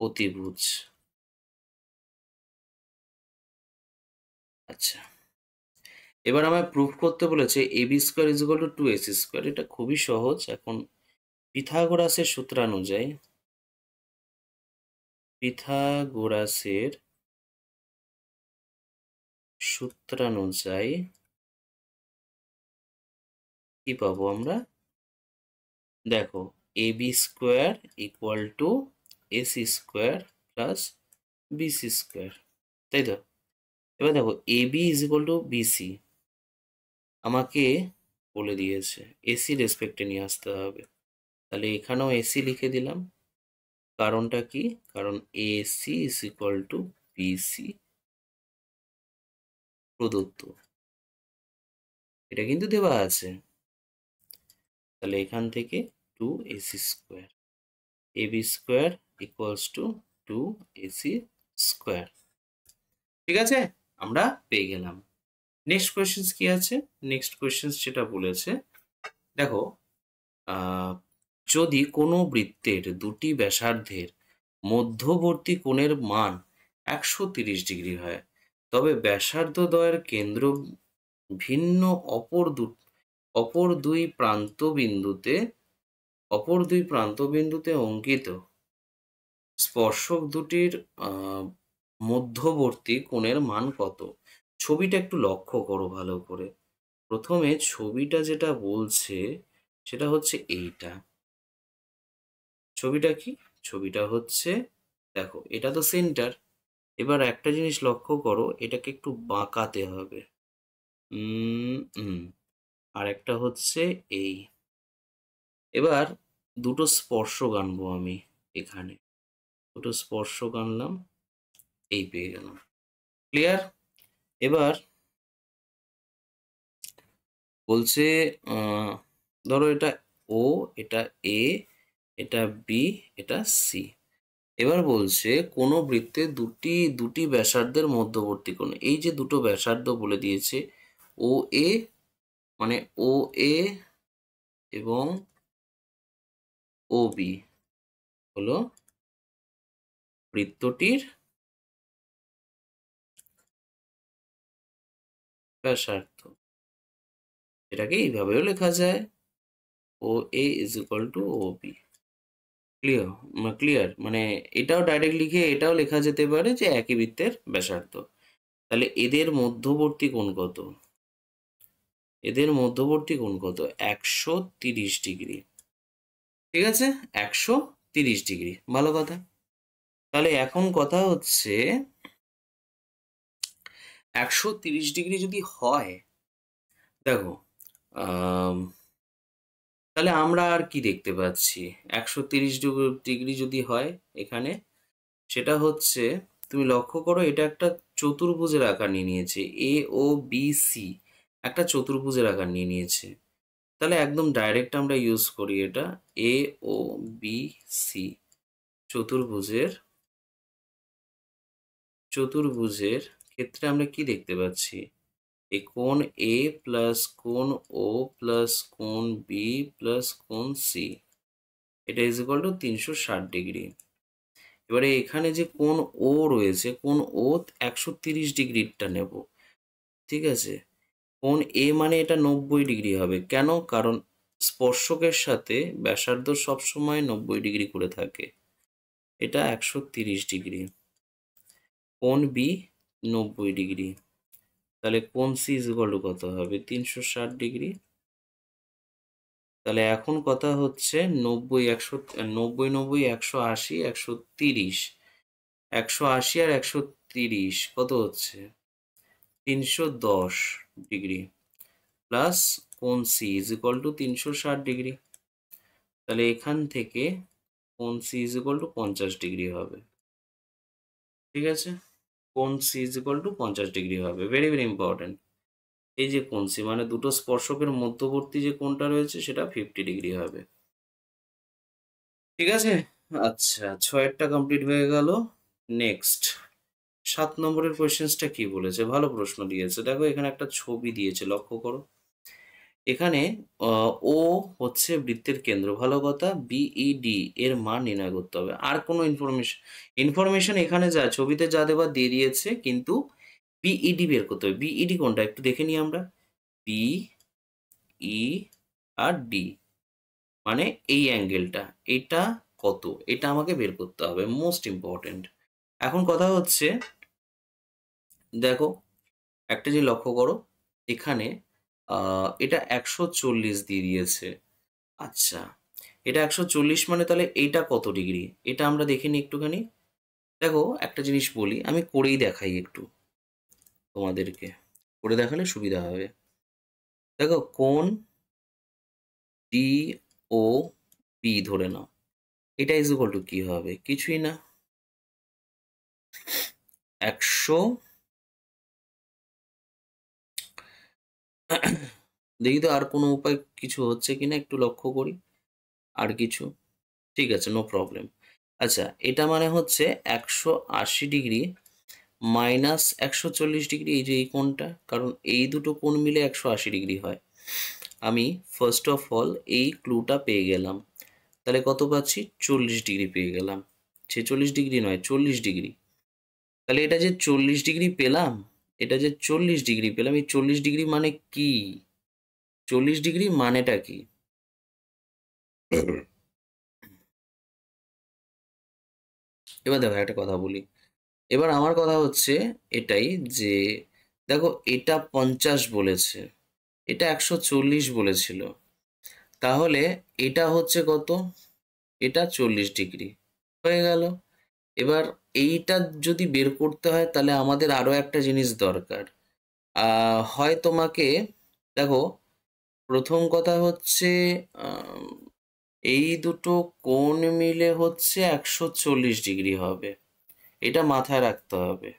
অতিভুজ। আচ্ছা, এবার আমায় প্রুফ করতে বলেছে AB square is equal to 2ac square. এটা খুবই সহজ। এখন পিথাগোরাসের সূত্রানুযায়ী কি পাবো আমরা, দেখো AB square equal to AC square plus BC square, তাই তো? এবার দেখো AB is equal to BC আমাকে বলে দিয়েছে এসি রেসপেক্টে নিয়ে আসতে হবে, তাহলে এখানেও এসি লিখে দিলাম। কারণটা কি, কারণ AC is equal to BC প্রদত্ত, এটা কিন্তু দেওয়া আছে। তাহলে এখান থেকে 2ac square, AB square equals to 2ac square. ঠিক আছে, আমরা পেয়ে গেলাম। নেক্সট কোয়েশ্চেন কি আছে, নেক্সট কোয়েশ্চেন যেটা বলেছে, দেখো যদি কোনো বৃত্তের দুটি ব্যাসার্ধের মধ্যবর্তী কোণের মান 130 ডিগ্রি হয়, তবে ব্যাসার্ধদ্বয়ের কেন্দ্র ভিন্ন অপর দুই প্রান্তবিন্দুতে অঙ্কিত স্পর্শক দুটির মধ্যবর্তী কোণের মান কত? ছবিটা একটু লক্ষ্য করো ভালো করে। প্রথমে ছবিটা যেটা বলছে সেটা হচ্ছে এইটা। ছবিটা কি, ছবিটা হচ্ছে, দেখো এটা তো সেন্টার। এবার একটা জিনিস লক্ষ্য করো, এটাকে একটু বাঁকাতে হবে। আর একটা হচ্ছে এই। এবার দুটো স্পর্শক আনবো আমি, এখানে দুটো স্পর্শক আনলাম, এই পেয়ে গেলাম। ক্লিয়ার? এবার বলছে ধরো এটা ও, এটা এ, এটা বি, এটা সি। এবার বলছে কোনো বৃত্তে দুটি ব্যাসার্ধের মধ্যবর্তী কোণ, এই যে দুটো ব্যাসার্ধ বলে দিয়েছে, ও এ মানে ও এ এবং ও বি হলো বৃত্তটির ব্যাসার্ধ। এটাকে এইভাবেও লেখা যায়, O A is equal to O B. Clear? Clear মানে এটাও ডাইরেক্ট লিখে এটাও লেখা যেতে পারে যে একই বৃত্তের ব্যাসার্ধ। তাহলে এদের মধ্যবর্তী কোণ কত? এদের মধ্যবর্তী কোণ কত? 130 ডিগ্রি। ঠিক আছে, 130 ডিগ্রি। ভালো কথা। তাহলে এখন কথা হচ্ছে 130 ডিগ্রি যদি হয়, দেখো তাহলে আমরা আর কি দেখতে পাচ্ছি? 130 ডিগ্রি যদি হয় এখানে, সেটা হচ্ছে, তুমি লক্ষ্য করো এটা একটা চতুর্ভুজের আকার নিয়ে নিয়েছে, এ ও বি সি একটা চতুর্ভুজের আকার নিয়ে নিয়েছে। তাহলে একদম ডাইরেক্ট আমরা ইউজ করি এটা, এ ও বি সি চতুর্ভুজের ক্ষেত্রে আমরা কি দেখতে পাচ্ছি? এই কোণ এ প্লাস কোণ ও প্লাস কোণ বি প্লাস কোণ সি, এটা ইজ ইকুয়াল টু 360 ডিগ্রি। এবারে এখানে যে কোণ ও রয়েছে, কোণ ও 130 ডিগ্রিটা নেব। ঠিক আছে, কোণ এ মানে এটা 90 ডিগ্রি হবে। কেন? কারণ স্পর্শকের সাথে ব্যাসার্ধ সবসময় 90 ডিগ্রি করে থাকে। এটা 130 ডিগ্রি। কোণ বি 90 ডিগ্রি। তাহলে কোণ সি ইজ ইকুয়াল টু কত হবে? 360 ডিগ্রি। তাহলে এখন কথা হচ্ছে 90 180 130, 180 আর 130 কত হচ্ছে? 310 ডিগ্রি প্লাস কোণ C is equal to 360 degree. তাহলে এখান থেকে কোণ C is equal to 50 degree হবে। ঠিক আছে, কোণ C is equal to 50 degree হবে। Very very important. এই যে কোণ সি মানে দুটো স্পর্শকের মধ্যবর্তী যে কোণটা রয়েছে সেটা 50 ডিগ্রি হবে। ঠিক আছে, আচ্ছা, 6-এরটা কমপ্লিট হয়ে গেল। নেক্সট 7 নম্বরের কোয়েশ্চেন্সটা কি বলেছে? ভালো প্রশ্ন দিয়েছে। দেখো এখানে একটা ছবি দিয়েছে, লক্ষ্য করো। এখানে ও হচ্ছে বৃত্তের কেন্দ্র, ভালো কথা। বিইডি এর মান নির্ণয় করতে হবে। আর কোনো ইনফরমেশন এখানে যা ছবিতে যা দেওয়া দিয়ে দিয়েছে, কিন্তু বিইডি বের করতে হবে। বিইডি কোনটা একটু দেখে নিই আমরা। বি ই আর ডি মানে এই অ্যাঙ্গেলটা, এটা কত, এটা আমাকে বের করতে হবে, মোস্ট ইম্পর্টেন্ট। এখন কথা হচ্ছে, দেখো একটা যে লক্ষ্য করো এখানে এটা 140 দিয়ে দিয়েছে। আচ্ছা, এটা 140 মানে তাহলে এইটা কত ডিগ্রি? এটা আমরা দেখে নিই একটুখানি। দেখো একটা জিনিস বলি, আমি করেই দেখাই একটু তোমাদেরকে, করে দেখালে সুবিধা হবে। দেখো কোণ ডি ও বি ধরে নাও, এটা ইজ ইকুয়াল টু কি হবে? কিছুই না, 100। দেখি তো আর কোনো উপায় কিছু হচ্ছে কিনা, একটু লক্ষ্য করি আর কিছু। ঠিক আছে, নো প্রবলেম। আচ্ছা, এটা মানে হচ্ছে 180 ডিগ্রি মাইনাস 140 ডিগ্রি, এই যে এই কোণটা, কারণ এই দুটো কোণ মিলে 180 ডিগ্রি হয়। আমি ফার্স্ট অফ অল এই ক্লুটা পেয়ে গেলাম। তাহলে কত পাচ্ছি? 40 ডিগ্রি পেয়ে গেলাম। 46 ডিগ্রি নয়, 40 ডিগ্রি। তাহলে এটা যে 40 ডিগ্রি পেলাম, এটা যে 40 ডিগ্রি পেলাম, এই 40 ডিগ্রি মানে কি? 40 ডিগ্রি মানেটা কি? এবার দেখো একটা কথা বলি। এবার আমার কথা হচ্ছে এটাই যে, দেখো এটা 50 বলেছে, এটা 140 বলেছিল, তাহলে এটা হচ্ছে কত? এটা 40 ডিগ্রি হয়ে গেল। এবার এইটা যদি বের করতে হয় তাহলে আমাদের আরো একটা জিনিস দরকার। হয় তোমাকে, দেখো প্রথম কথা হচ্ছে, আম, এই দুটো কোণ মিলে হচ্ছে 140 ডিগ্রি হবে, এটা মাথায় রাখতে হবে।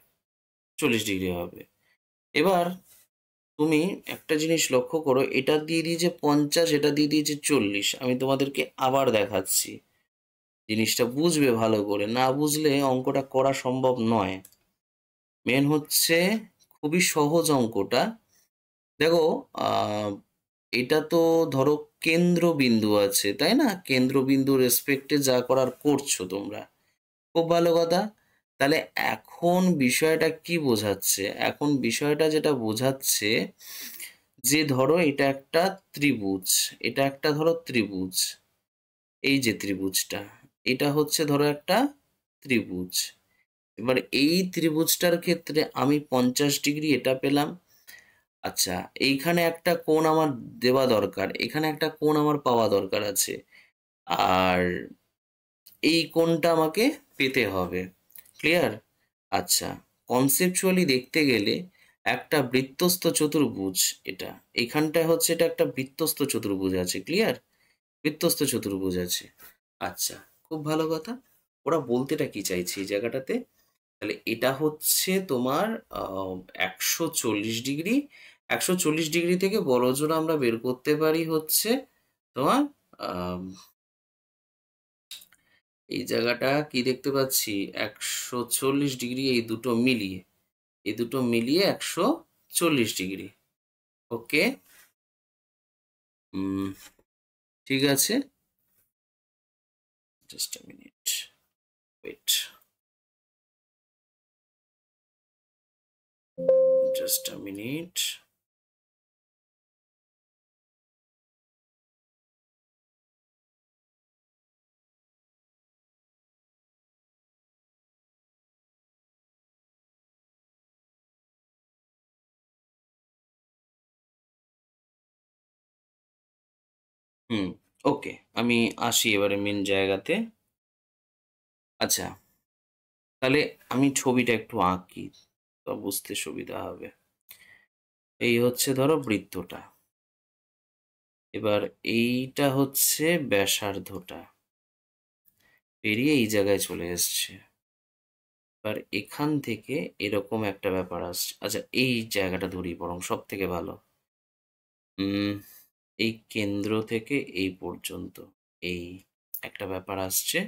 40 ডিগ্রি হবে। এবার তুমি একটা জিনিস লক্ষ্য করো, এটা দিয়ে দিয়েছে 50, এটা দিয়ে দিয়েছে 40। আমি তোমাদেরকে আবার দেখাচ্ছি। জিনিসটা বুঝবে ভালো করে, না বুঝলে অঙ্কটা করা সম্ভব নয়। মেন হচ্ছে খুবই সহজ অঙ্কটা। দেখো, এটা তো ধরো কেন্দ্রবিন্দু আছে, তাই না? কেন্দ্রবিন্দু রেসপেক্টে যা করার করছো তোমরা, খুব ভালো কথা। তাহলে এখন বিষয়টা কি বোঝাচ্ছে? এখন বিষয়টা যেটা বোঝাচ্ছে যে ধরো এটা একটা ত্রিভুজ, এটা একটা ধরো ত্রিভুজ, এই যে ত্রিভুজটা, এটা হচ্ছে ধরো একটা ত্রিভুজ। এবার এই ত্রিভুজটার ক্ষেত্রে আমি 50 ডিগ্রি এটা পেলাম। আচ্ছা, এইখানে একটা কোণ আমার দেওয়া দরকার, এখানে একটা কোণ আমার পাওয়া দরকার আছে। আর এই কোণটা আমাকে পেতে হবে। ক্লিয়ার? আচ্ছা, কনসেপচুয়ালি দেখতে গেলে একটা বৃত্তস্থ চতুর্ভুজ, এটা এখানটায় হচ্ছে এটা একটা বৃত্তস্থ চতুর্ভুজ আছে। ক্লিয়ার? বৃত্তস্থ চতুর্ভুজ আছে। আচ্ছা, খুব ভালো কথা। ওরা বলতেটা কি চাইছে এই জায়গাটাতে? তাহলে এটা হচ্ছে তোমার 140 ডিগ্রি। 140 ডিগ্রি থেকে বড় জোর আমরা বের করতে পারি হচ্ছে তোমার আম, এই জায়গাটা কি দেখতে পাচ্ছি, 140 ডিগ্রি, এই দুটো মিলিয়ে 140 ডিগ্রি। ওকে, ঠিক আছে। Just a minute, wait, just a minute. Hmm, okay, আমি আসি এবারে মেন জায়গাতে। আচ্ছা, তাহলে আমি ছবিটা একটু আঁকি, তো বুঝতে সুবিধা হবে। এই হচ্ছে ধরো বৃত্তটা, এবার এইটা হচ্ছে ব্যাসার্ধটা, পেরিয়ে এই জায়গায় চলে এসছে। এবার এখান থেকে এরকম একটা ব্যাপার আসছে। আচ্ছা, এই জায়গাটা ধরি বরং সব থেকে ভালো। উম এই কেন্দ্র থেকে এই পর্যন্ত এই একটা ব্যাপার আসছে,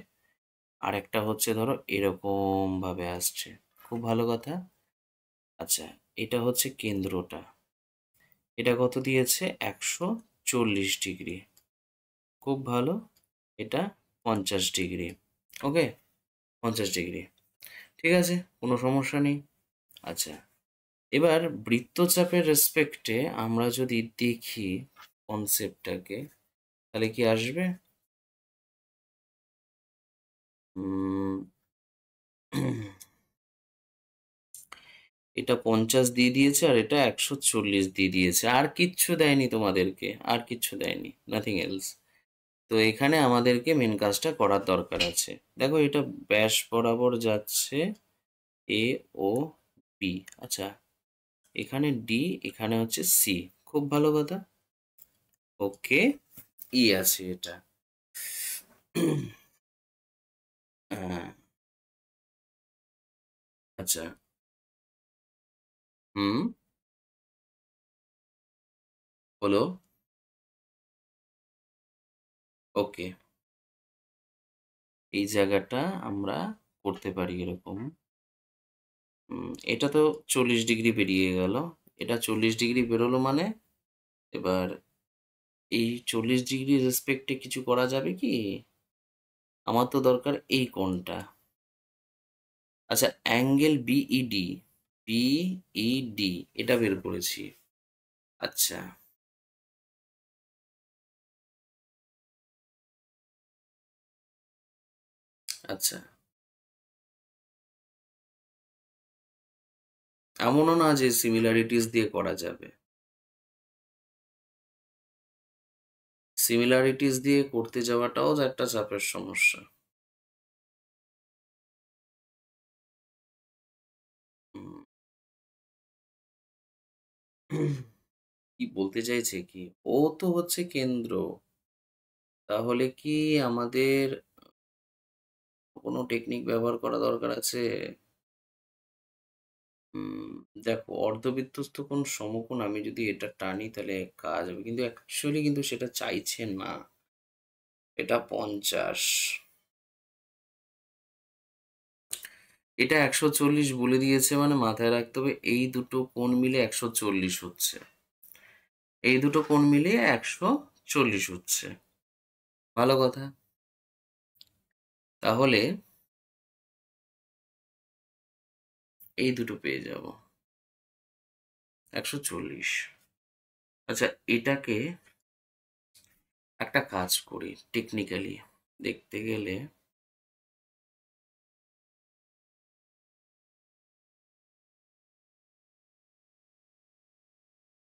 আর একটা হচ্ছে ধরো এরকম ভাবে আসছে। খুব ভালো কথা। আচ্ছা, এটা হচ্ছে কেন্দ্রটা, এটা কত দিয়েছে? 140 ডিগ্রি। খুব ভালো। এটা 50 ডিগ্রি। ওকে, 50 ডিগ্রি। ঠিক আছে, কোনো সমস্যা নেই। আচ্ছা, এবার বৃত্তচাপের রেসপেক্টে আমরা যদি দেখি কনসেপ্টটাকে, তাহলে কি আসবে? উম, এটা 50 দিয়ে দিয়েছে আর এটা 140 দিয়ে দিয়েছে, আর কিচ্ছু দেয়নি তোমাদেরকে, আর কিচ্ছু দেয়নি, নাথিং এলস। তো এখানে আমাদেরকে মেন কাজটা করার দরকার আছে। দেখো, এটা ব্যাস বরাবর যাচ্ছে এ ও বি। আচ্ছা, এখানে ডি, এখানে হচ্ছে সি। খুব ভালো কথা। ওকে, ই আছে এটা। হ্যাঁ, আচ্ছা, হুম, হলো, ওকে। এই জায়গাটা আমরা করতে পারি এরকম। এটা তো 40 ডিগ্রি বেরিয়ে গেল, এটা 40 ডিগ্রি বেরোলো মানে এবার এই 40 ডিগ্রি রেসপেক্টে কিছু করা যাবে কি? আমার তো দরকার এই কোণটা। আচ্ছা, অ্যাঙ্গেল বিইডি, বিইডি এটা বের করেছি। আচ্ছা, আচ্ছা, এমনও না যে সিমিলারিটিস দিয়ে করা যাবে। সিমিলারিটিস দিয়ে করতে যাওয়াটাও তো একটা চাপের সমস্যা। উম, কি বলতে চাইছে কি? ও তো হচ্ছে কেন্দ্র। তাহলে কি আমাদের কোনো টেকনিক ব্যবহার করা দরকার আছে? উম, দেখো, অর্ধবৃত্তস্থ কোণ সমকোণ আমি যদি এটা টানি তাহলে কাজ হবে, কিন্তু অ্যাকচুয়ালি কিন্তু সেটা চাইছে না। এটা 50। এটা 140 বলে দিয়েছে মানে মাথায় রাখতে হবে এই দুটো কোণ মিলে 140 হচ্ছে। এই দুটো কোণ মিলিয়ে 140 হচ্ছে। ভালো কথা। তাহলে এই দুটো পেয়ে যাব 140। আচ্ছা, এটাকে একটা কাজ করি টেকনিক্যালি দেখতে গেলে।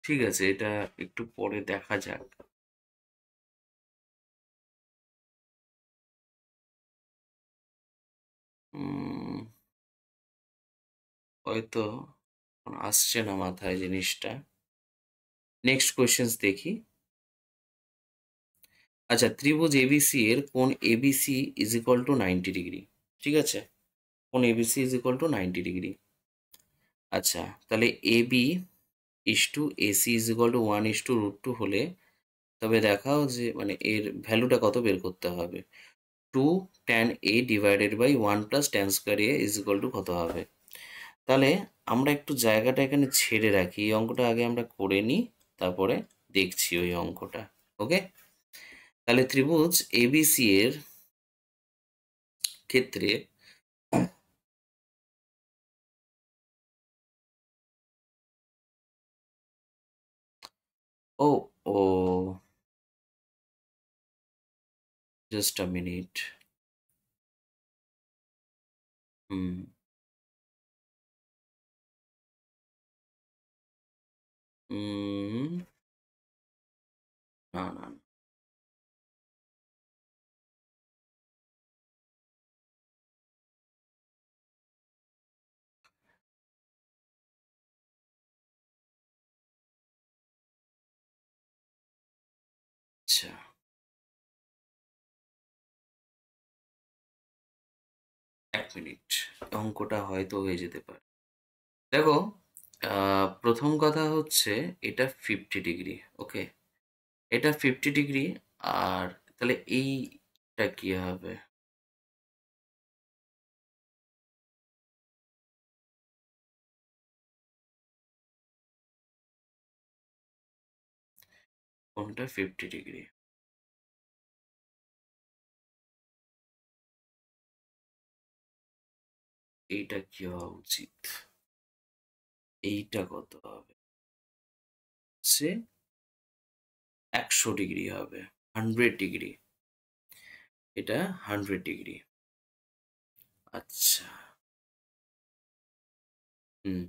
ঠিক আছে, এটা একটু পরে দেখা যাক। উম, হয়তো আসছে না মাথায় জিনিসটা। নেক্সট কোয়েশ্চেন্স দেখি। আচ্ছা, ত্রিভুজ এবিসি এর কোণ ABC is equal to 90 degree. ঠিক আছে, কোণ ABC is equal to 90 degree. আচ্ছা, তাহলে AB is to AC is equal to 1:√2 হলে তবে দেখাও যে মানে এর ভ্যালুটা কত বের করতে হবে। 2 tan a divided by 1 plus tan square A is equal to কত হবে। তাহলে আমরা একটু জায়গাটা এখানে ছেড়ে রাখি, এই অঙ্কটা আগে আমরা করে নিই, তারপরে দেখছি ওই অঙ্কটা। ওকে, তাহলে ত্রিভুজ এবিসি এর ক্ষেত্রে ও ও জাস্ট আ মিনিট। হুম। না, না, না। আচ্ছা, এক মিনিট, অঙ্কটা হয়তো হয়ে যেতে পারে। দেখো, প্রথম কথা হচ্ছে এটা 50 ডিগ্রি। ওকে, এটা 50 ডিগ্রি। আর তাহলে এইটা কি হবে? কোনটা 50 ডিগ্রি? এইটা কি হওয়া উচিত? এইটা কত হবে? সে 100 ডিগ্রি হবে, 100 ডিগ্রি। এটা 100 ডিগ্রি। আচ্ছা। হুম।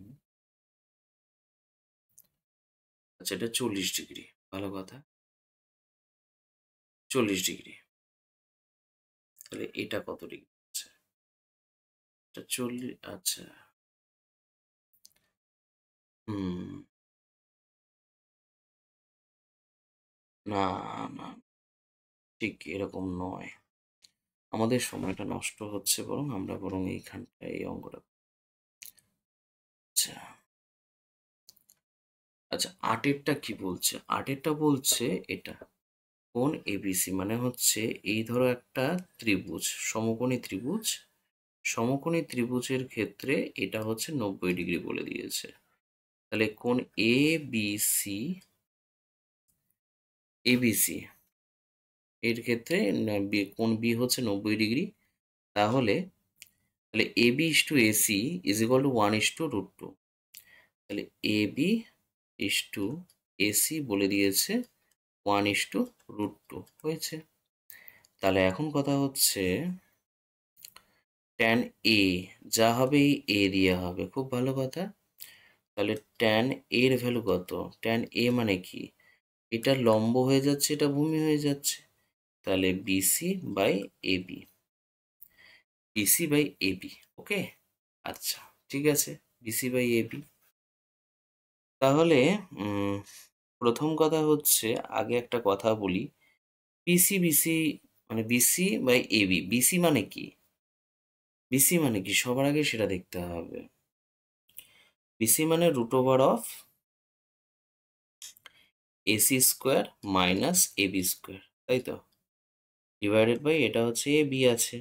আচ্ছা, এটা 40 ডিগ্রি। ভালো কথা, 40 ডিগ্রি। তাহলে এটা কত ডিগ্রি আছে? এটা 40। আচ্ছা। হুম। না, না, ঠিক এরকম নয়। আমাদের সময়টা নষ্ট হচ্ছে, বরং আমরা বরং এইখানটায় এই অঙ্কটা। আচ্ছা। আচ্ছা, আটেরটা কি বলছে? আটেরটা বলছে এটা কোণ এবিসি মানে হচ্ছে এই ধরো একটা ত্রিভুজ, সমকোণী ত্রিভুজ। সমকোণী ত্রিভুজের ক্ষেত্রে এটা হচ্ছে 90 ডিগ্রি বলে দিয়েছে। তাহলে কোণ এ বি সি, এবিসি এর ক্ষেত্রে কোণ বি হচ্ছে 90 ডিগ্রি। তাহলে তাহলে A B is to AC is equal to 1:√2। তাহলে A B is to AC বলে দিয়েছে 1:√2 হয়েছে। তাহলে এখন কথা হচ্ছে ট্যান এ যা হবে এই এ দিয়ে হবে, খুব ভালো কথা। তাহলে ট্যান এর ভ্যালু কত? ট্যান এ মানে কি? এটা লম্ব হয়ে যাচ্ছে, এটা ভূমি হয়ে যাচ্ছে। তাহলে BC by AB, BC by AB. Okay, আচ্ছা, ঠিক আছে, বিসি বাই এবি। তাহলে উম, প্রথম কথা হচ্ছে আগে একটা কথা বলি। বিসি বিসি মানে বিসি বাই এবি, বিসি মানে কি? বিসি মানে কি সবার আগে সেটা দেখতে হবে। বিসি মানে √অফ AC square minus AB square, তাই তো? ডিভাইডেড বাই এটা হচ্ছে এ বি আছে।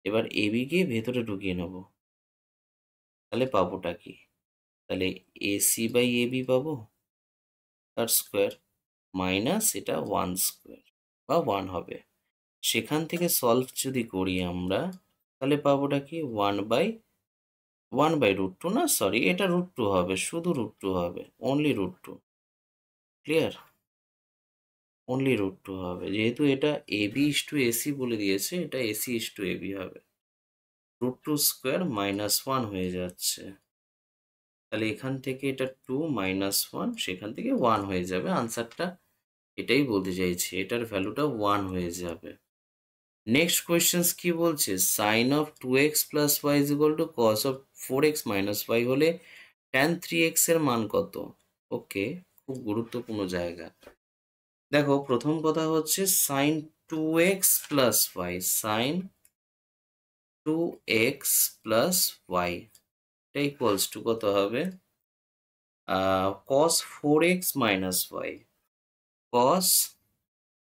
এবার এবি কে ভেতরে ঢুকিয়ে নেব। তাহলে পাবোটা কি? তাহলে এসি বাই এবি পাবো তার স্কোয়ার মাইনাস এটা 1 স্কোয়ার বা 1 হবে। সেখান থেকে সলভ যদি করি আমরা তাহলে পাবোটা কি 1 বাই √2, না সরি এটা √2 হবে, শুধু √2 হবে, অনলি √2। ক্লিয়ার? অনলি √2 হবে, যেহেতু এটা এবি ইস টু এসি বলে দিয়েছে, এটা এসি ইস টু এবি হবে। √2 স্কোয়ার মাইনাস 1 হয়ে যাচ্ছে, তাহলে এখান থেকে এটা 2 মাইনাস 1, সেখান থেকে 1 হয়ে যাবে। আনসারটা এটাই বলতে চাইছি, এটার ভ্যালুটা 1 হয়ে যাবে। নেক্সট কোয়েশ্চেন্স কি বলছে? Sine of 2x plus Y is equal to cos of 4x minus Y হলে ট্যান 3x এর মান কত? ওকে, খুব গুরুত্বপূর্ণ জায়গা। দেখো, প্রথম কথা হচ্ছে sine 2x plus y, sine 2x plus y এটা ইকুয়ালস টু কত হবে? cos 4x minus y, cos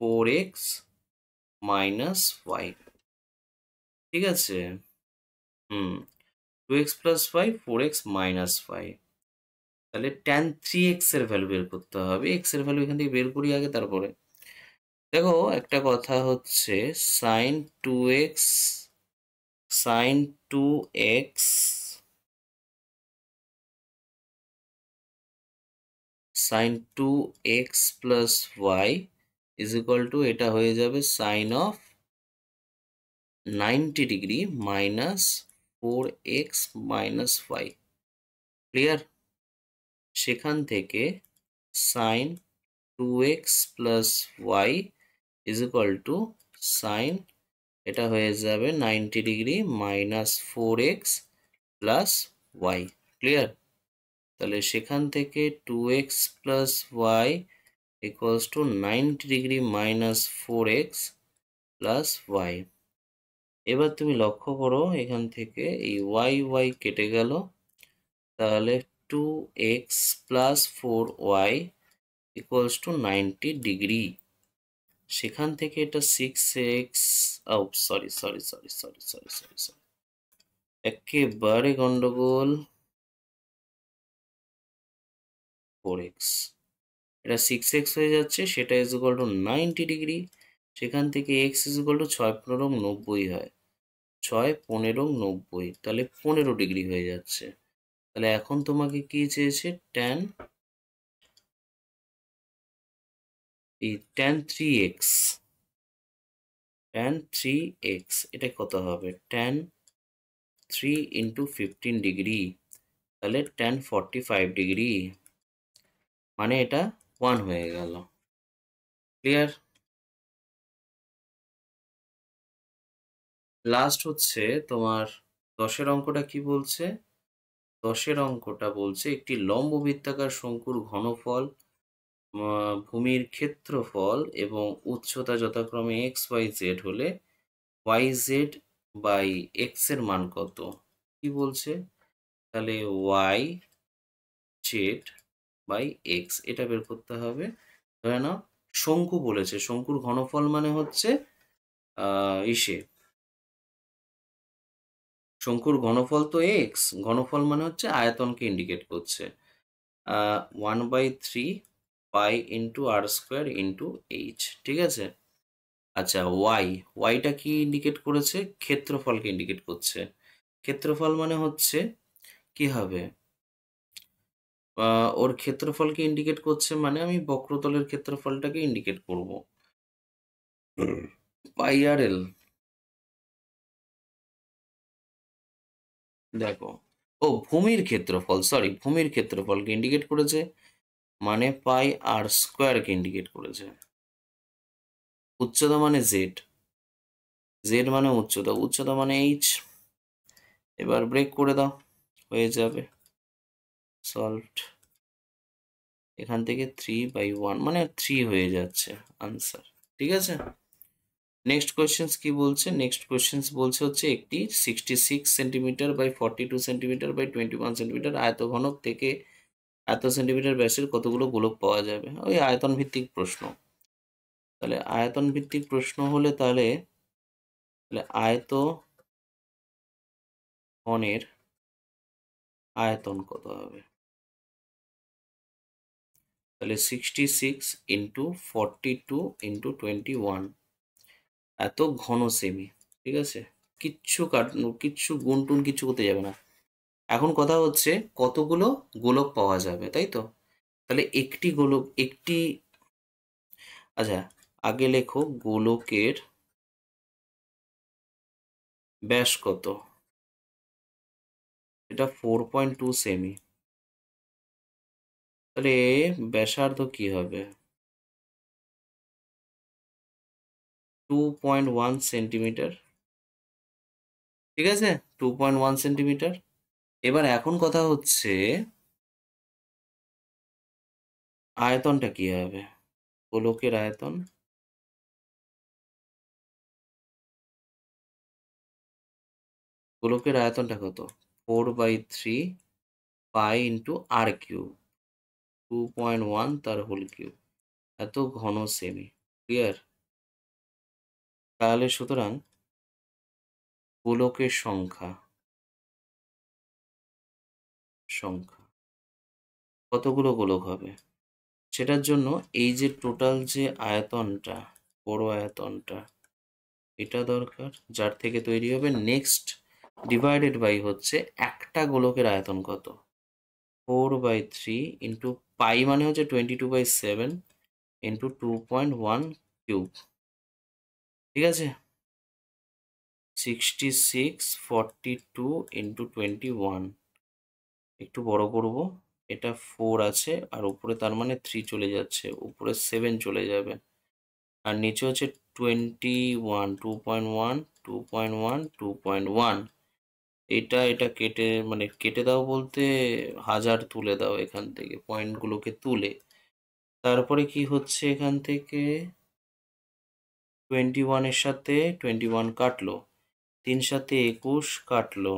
4x minus y, ঠিক আছে? Hmm, 2x plus y, 4x minus y, তাহলে ট্যান 3x এর ভ্যালু বের করতে হবে। x এর ভ্যালু এখান থেকে বের করি আগে, তারপরে দেখো একটা কথা হচ্ছে sine 2x, sine 2x, sine 2x plus Y is equal to এটা হয়ে যাবে sine of 90 degree minus 4x minus y. Clear? সেখান থেকে sine 2x plus Y is equal to sine, এটা হয়ে যাবে 90 degree minus 4x plus y. Clear? তাহলে সেখান থেকে 2x plus y equals to 90 degree minus 4x plus y. এবার তুমি লক্ষ্য করো এখান থেকে এই ওয়াই কেটে গেল, তাহলে 2x plus 4y equals to 90 degree. সেখান থেকে এটা 6x, ও sorry sorry sorry sorry sorry sorry sorry, একেবারে গন্ডগোল। 4x, এটা 6x হয়ে যাচ্ছে, সেটা ইজ ইকুয়াল টু 90 ডিগ্রি। সেখান থেকে x ইজ ইকুয়াল টু 6×15 হয়, 6×15, তাহলে 15 ডিগ্রি হয়ে যাচ্ছে। তাহলে এখন তোমাকে কি চেয়েছে? ট্যান, এই ট্যান 3x, ট্যান 3x এটা কত হবে? ট্যান 3 ইন্টু 15 ডিগ্রি, তাহলে ট্যান 45 ডিগ্রি, মানে এটা 1 হয়ে গেল। ক্লিয়ার? লাস্ট হচ্ছে তোমার 10-এর অঙ্কটা কি বলছে? 10-এর অঙ্কটা বলছে একটি লম্ব বৃত্তাকার শঙ্কুর ঘনফল, ভূমির ক্ষেত্রফল এবং উচ্চতা যথাক্রমে x, y, z হলে yz বাই x এর মান কত? কি বলছে? তাহলে yz বাই x এটা বের করতে হবে। ধরে নাও শঙ্কু বলেছে, শঙ্কুর ঘনফল মানে হচ্ছে ইসে, শঙ্কুর ঘনফল তো x, ঘনফল মানে হচ্ছে আয়তনকে ইন্ডিকেট করছে। 1/3 পাই ইন্টু আর স্কোয়ার ইন্টু এইচ, ঠিক আছে? আচ্ছা, ওয়াইটা কি ইন্ডিকেট করেছে? ক্ষেত্রফলকে ইন্ডিকেট করছে। ক্ষেত্রফল মানে হচ্ছে কি হবে? ওর ক্ষেত্রফলকে ইন্ডিকেট করছে মানে আমি বক্রতলের ক্ষেত্রফলটাকে ইন্ডিকেট করব। পাই আর এল, দেখো, ও ভূমির ক্ষেত্রফল, সরি ভূমির ক্ষেত্রফলকে ইন্ডিকেট করেছে, মানে পাই আর স্কোয়ারকে ইন্ডিকেট করেছে। উচ্চতা মানে জেড, জেড মানে উচ্চতা, উচ্চতা মানে এইচ। এবার ব্রেক করে দাও, হয়ে যাবে সলভড। এখান থেকে 3/1 মানে 3 হয়ে যাচ্ছে আনসার, ঠিক আছে? নেক্সট কোয়েশ্চেন্স কি বলছে? নেক্সট কোয়েশ্চেন্স বলছে হচ্ছে একটি 66 centimetre by 42 centimetre by 21 centimetre আয়তঘনক থেকে এত সেন্টিমিটার ব্যাসের কতগুলো গোলক পাওয়া যাবে? ওই আয়তন ভিত্তিক প্রশ্ন। তাহলে আয়তন ভিত্তিক প্রশ্ন হলে তাহলে আয়তঘনের আয়তন কত হবে? তাহলে 66 ইন্টু 42 ইন্টু 21, এত ঘন সেমি। ঠিক আছে, কিচ্ছু গুণ টুন কিচ্ছু করতে যাবে না। এখন কথা হচ্ছে কতগুলো গোলক পাওয়া যাবে, তাই তো? তাহলে আচ্ছা, আগে লেখো গোলকের ব্যাস কত। এটা 4.2 সেমি। তাহলে ব্যাসার্ধ কি হবে? 2.1 সেন্টিমিটার। ঠিক আছে, 2.1 সেন্টিমিটার। এবার এখন কথা হচ্ছে আয়তনটা কি হবে? গোলকের আয়তন, গোলকের আয়তনটা কত? 4/3 পাই ইন্টু আর কিউব, 2.1 তার হোল কিউব, এত ঘন সেমি। ক্লিয়ার? তাহলে সুতরাং গোলকের সংখ্যা কতগুলো গোলক হবে সেটার জন্য এই যে টোটাল যে আয়তনটা, বড় আয়তনটা, এটা দরকার, যার থেকে তৈরি হবে। নেক্সট ডিভাইডেড বাই হচ্ছে একটা গোলকের আয়তন কত, 4/3 ইন্টু পাই মানে হচ্ছে 22/7 ইন্টু 2.1 কিউব। ঠিক আছে, 66 42 ইন্টু 21, একটু বড় করব, এটা 4 আছে আর উপরে তার মানে 3 চলে যাচ্ছে, উপরে 7 চলে যাবে, আর নিচে হচ্ছে 21, 2.1 2.1 2.1। এটা কেটে, মানে কেটে দাও বলতে হাজার তুলে দাও এখান থেকে, পয়েন্টগুলোকে তুলে। তারপরে কি হচ্ছে, এখান থেকে 21 এর সাথে 21 কাটলো, 3 সাথে 21 কাটলো,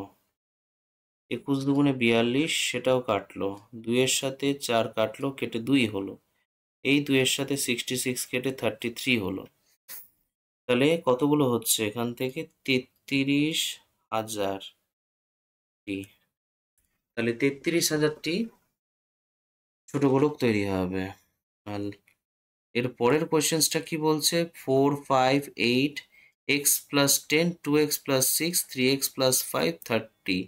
21 দুগুণে 42 সেটাও কাটলো, 2 এর সাথে 4 কাটলো, কেটে 2 হলো, এই 2 এর সাথে 66 কেটে 33 হলো। তাহলে কতগুলো হচ্ছে এখান থেকে? 33,000টি। তাহলে 33,000টি ছোট গোলক তৈরি হবে। আর এর পরের কোয়েশ্চেন্সটা কি বলছে? 4 5 8 x plus 10 2x plus 6 3x plus 5 30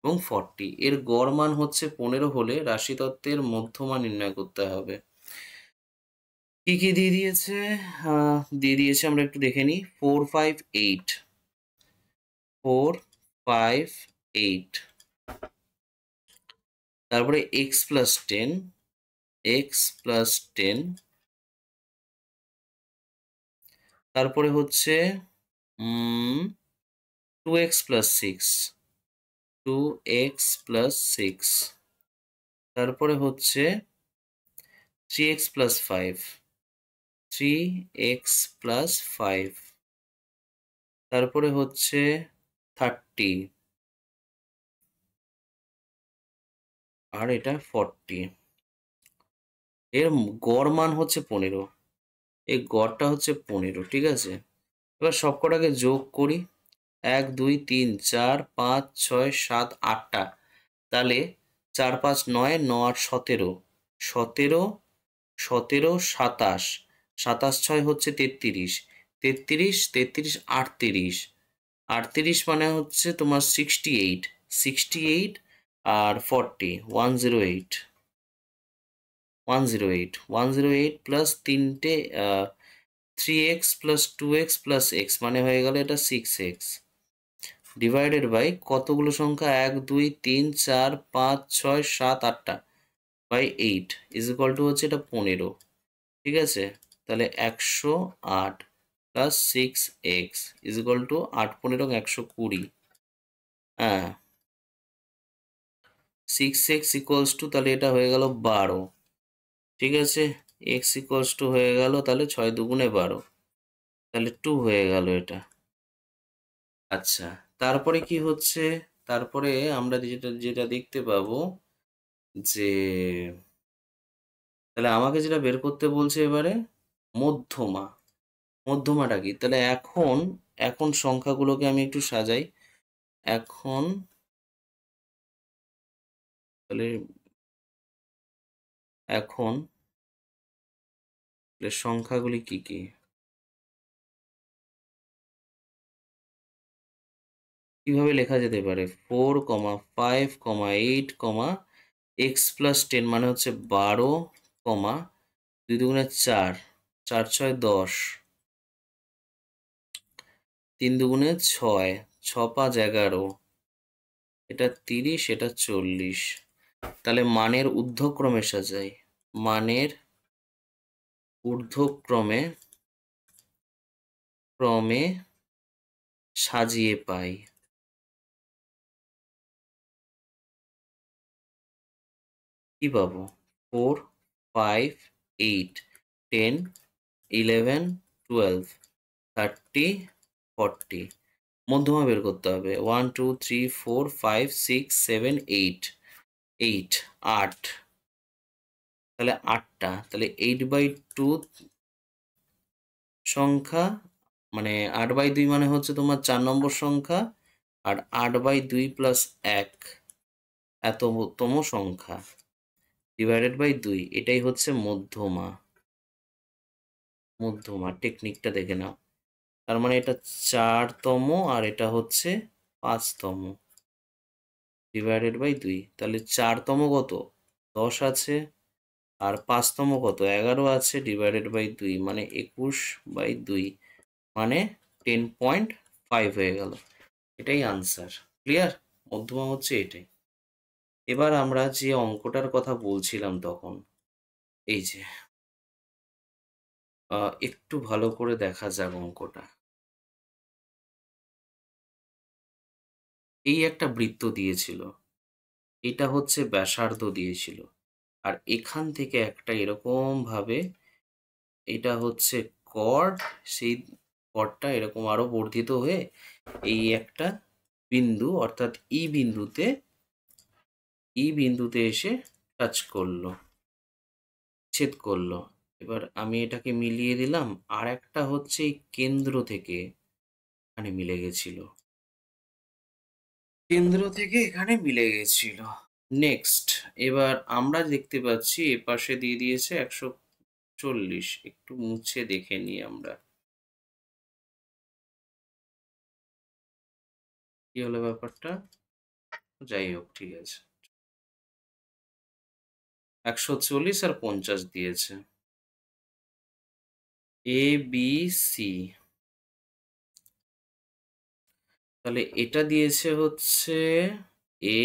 এবং 40 এর গড় মান হচ্ছে 15 হলে রাশিতত্ত্বের মধ্যমান নির্ণয় করতে হবে। কি কি দিয়ে দিয়েছে? আমরা একটু দেখে নিই। 4 5 8, 4 5 8, তারপরে x প্লাস 10, x প্লাস 10, তারপরে হচ্ছে 2x প্লাস 6, 2x প্লাস 6, তারপরে হচ্ছে 3x প্লাস 5, 3x প্লাস 5, তারপরে হচ্ছে 30, আর এটা 40। এর গড় মান হচ্ছে 15, এই গড়টা হচ্ছে 15। ঠিক আছে, এবার সবকটাকে যোগ করি। 1 2 3 4 5 6 7 8টা, তাহলে 4 5 9 9 8 17, 17 17 27, 27 6 হচ্ছে 33, 33 33 38, 38 মানে হচ্ছে তোমার 68, 68 আর 40 108, 108, 108 প্লাস তিনটে 3x plus 2x plus x মানে হয়ে গেল এটা 6x, ডিভাইডেড বাই কতগুলো সংখ্যা? 1 2 3 4 5 6 7 8টা, বাই 8 ইজ ইকুয়াল টু হচ্ছে এটা 15। ঠিক আছে, তাহলে 108 plus 6x is equal two 8 15 120। হ্যাঁ, 6x ইকুয়ালস টু, তাহলে এটা হয়ে গেল 12। ঠিক আছে, x ইকুয়ালস টু হয়ে গেল তাহলে 6 দুগুণে 12, তাহলে 2 হয়ে গেল এটা। আচ্ছা, তারপরে কি হচ্ছে? তারপরে আমরা যেটা যেটা দেখতে পাবো যে, তাহলে আমাকে যেটা বের করতে বলছে এবারে মধ্যমা। মধ্যমাটা কি? তাহলে এখন এখন সংখ্যাগুলোকে আমি একটু সাজাই। এখন তাহলে এখন সংখ্যাগুলি কি কি? কিভাবে লেখা যেতে পারে? 4, 5, 8, এক্স প্লাস 10 মানে হচ্ছে 12, 2 দুগুণে 4, 4 6 10, 3 দুগুণে 6, 6 5 11, এটা 30, এটা 40। তাহলে মানের ঊর্ধ্বক্রমে সাজাই, মানের ঊর্ধ্বক্রমে ক্রমে সাজিয়ে পাই। কি পাবো? 4, 5, 8, 10, 11, 12, 30, 40। মধ্যমা বের করতে হবে। 1 2 3 4 5 6 7 8, 8 8। তাহলে 8টা, তাহলে 8/2 সংখ্যা, মানে 8/2 মানে হচ্ছে তোমার 4 নম্বর সংখ্যা, আর 8/2 প্লাস 1 এততম সংখ্যা ডিভাইডেড বাই 2, এটাই হচ্ছে মধ্যমা। মধ্যমা টেকনিকটা দেখে নাও। তার মানে এটা 4তম আর এটা হচ্ছে 5তম ডিভাইডেড বাই 2। তাহলে 4তম কত? 10 আছে, আর 5তম কত? 11 আছে, ডিভাইডেড বাই 2 মানে 21/2 মানে 10.5 হয়ে গেল। এটাই আনসার। ক্লিয়ার? মধ্যমা হচ্ছে এটাই। এবার আমরা যে অঙ্কটার কথা বলছিলাম তখন, এই যে একটু ভালো করে দেখা যাক অঙ্কটা। এই একটা বৃত্ত দিয়েছিল, এটা হচ্ছে ব্যাসার্ধ দিয়েছিল, আর এখান থেকে একটা এরকম ভাবে, এটা হচ্ছে কর্ড, সেই কর্ডটা এরকম আরো বর্ধিত হয়ে এই একটা বিন্দু অর্থাৎ ই বিন্দুতে এসে টাচ করলো, ছেদ করলো। এবার আমি এটাকে মিলিয়ে দিলাম, আর একটা হচ্ছে এই কেন্দ্র থেকে এখানে মিলে গেছিল, কেন্দ্র থেকে এখানে মিলে গেছিল। নেক্সট, এবার আমরা দেখতে পাচ্ছি এপাশে দিয়ে দিয়েছে 140। একটু মুছে দেখে নিই আমরা কি হলো ব্যাপারটা। যাই হোক, ঠিক আছে। 140 আর 50 দিয়েছে। এ বি সি, তাহলে এটা দিয়েছে হচ্ছে এ,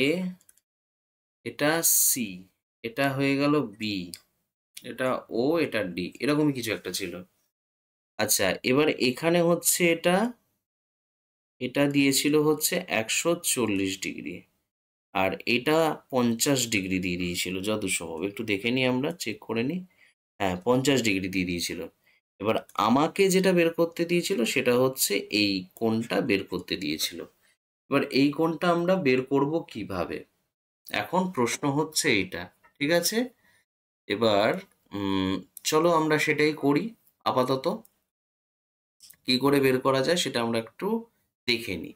এটা সি, এটা হয়ে গেল বি, এটা ও, এটা ডি, এরকমই কিছু একটা ছিল। আচ্ছা, এবার এখানে হচ্ছে এটা, এটা দিয়েছিল হচ্ছে 140 ডিগ্রি, আর এটা 50 ডিগ্রি দিয়ে দিয়েছিল যত সম্ভব। একটু দেখে নিই, আমরা চেক করে নিই। হ্যাঁ, 50 ডিগ্রি দিয়ে দিয়েছিল। এবার আমাকে যেটা বের করতে দিয়েছিল সেটা হচ্ছে এই কোণটা বের করতে দিয়েছিল। এবার এই কোণটা আমরা বের করব কিভাবে? এখন প্রশ্ন হচ্ছে এইটা। ঠিক আছে? এবার চলো আমরা সেটাই করি। আপাতত কি করে বের করা যায় সেটা আমরা একটু দেখে নিই।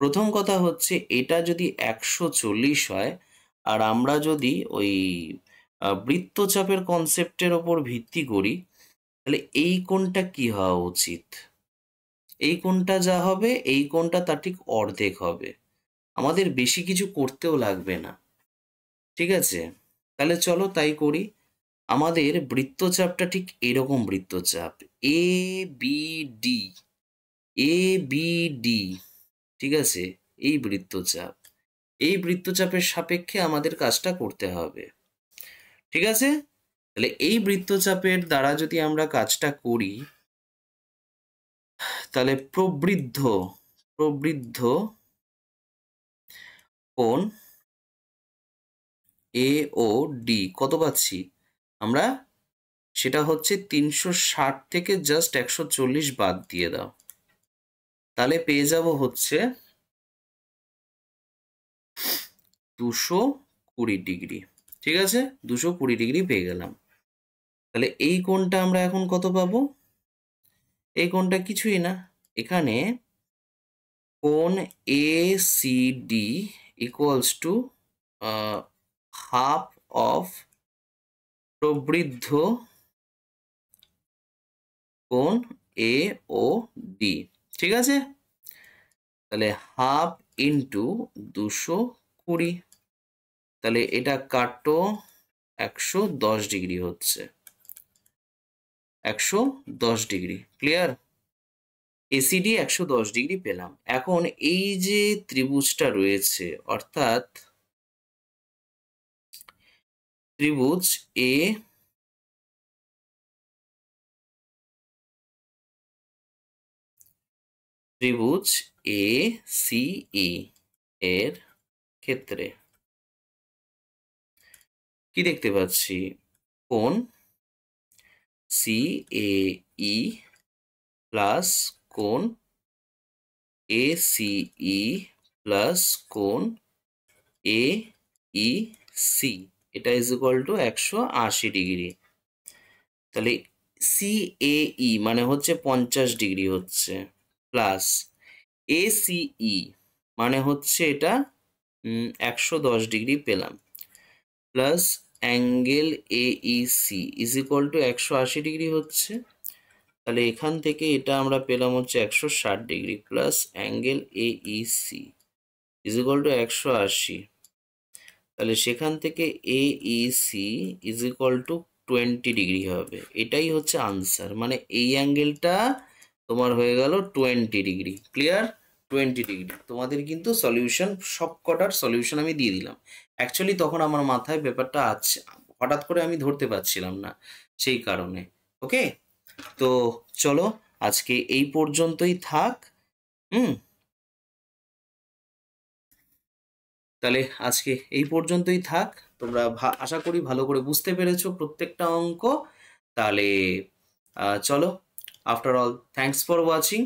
প্রথম কথা হচ্ছে, এটা যদি 140 হয়, আর আমরা যদি ওই বৃত্তচাপের কনসেপ্টের ওপর ভিত্তি করি, তাহলে এই কোণটা কি হওয়া উচিত? এই কোণটা যা হবে, এই কোণটা তার ঠিক অর্ধেক হবে। আমাদের বেশি কিছু করতেও লাগবে না। ঠিক আছে? তাহলে চলো তাই করি। আমাদের বৃত্তচাপটা ঠিক এরকম বৃত্তচাপ, A B D, A B D. ঠিক আছে? এই বৃত্তচাপ, এই বৃত্তচাপের সাপেক্ষে আমাদের কাজটা করতে হবে। ঠিক আছে? তাহলে এই বৃত্তচাপের দ্বারা যদি আমরা কাজটা করি, তাহলে প্রবৃদ্ধ প্রবৃদ্ধ কোণ এ ও ডি কত পাচ্ছি আমরা? সেটা হচ্ছে 360 থেকে জাস্ট 140 বাদ দিয়ে দাও, তাহলে পেয়ে যাব হচ্ছে 220 ডিগ্রি। ঠিক আছে? 220 ডিগ্রি পেয়ে গেলাম। তাহলে এই কোণটা আমরা এখন কত পাবো? এই কোণটা কিছুই না, এখানে কোণ A C D equals to half of প্রবৃদ্ধ কোণ এ ও ডি। ঠিক আছে, তাহলে হাফ ইন্টু 220, তাহলে এটা কাটো 110 ডিগ্রি হচ্ছে, 110 ডিগ্রি। ক্লিয়ার? এসিডি 110 ডিগ্রি পেলাম। এখন এই যে ত্রিভুজটা রয়েছে, অর্থাৎ ত্রিভুজ এ ত্রিভুজ এ সিই এর ক্ষেত্রে কি দেখতে পাচ্ছি? কোণ সিএই প্লাস কোণ এসিই প্লাস কোণ এইসি, এটা ইজ ইকুয়াল টু 180 ডিগ্রি। তাহলে সিএই মানে হচ্ছে 50 ডিগ্রি হচ্ছে, প্লাস এসিই মানে হচ্ছে এটা 110 ডিগ্রি পেলাম, plus angle Aisi is equal two 180 degree হচ্ছে। তাহলে এখান থেকে এটা আমরা পেলাম হচ্ছে 160 degree, plus angle Aisi is equal two 180। তাহলে সেখান থেকে Aisi is equal two 20 degree হবে। এটাই হচ্ছে আনসার, মানে এই অ্যাঙ্গেলটা তোমার হয়ে গেল 20 ডিগ্রি। ক্লিয়ার? 20 ডিগ্রি। তোমাদের কিন্তু সলিউশন, সব কটার সলিউশন আমি দিয়ে দিলাম। অ্যাকচুয়ালি তখন আমার মাথায় ব্যাপারটা আছে, হঠাৎ করে আমি ধরতে পারছিলাম না, সেই কারণে। ওকে, তো চলো আজকে এই পর্যন্তই থাক। হুম, তাহলে আজকে এই পর্যন্তই থাক। তোমরা আশা করি ভালো করে বুঝতে পেরেছো প্রত্যেকটা অঙ্ক। তাহলে চলো, after all thanks for watching.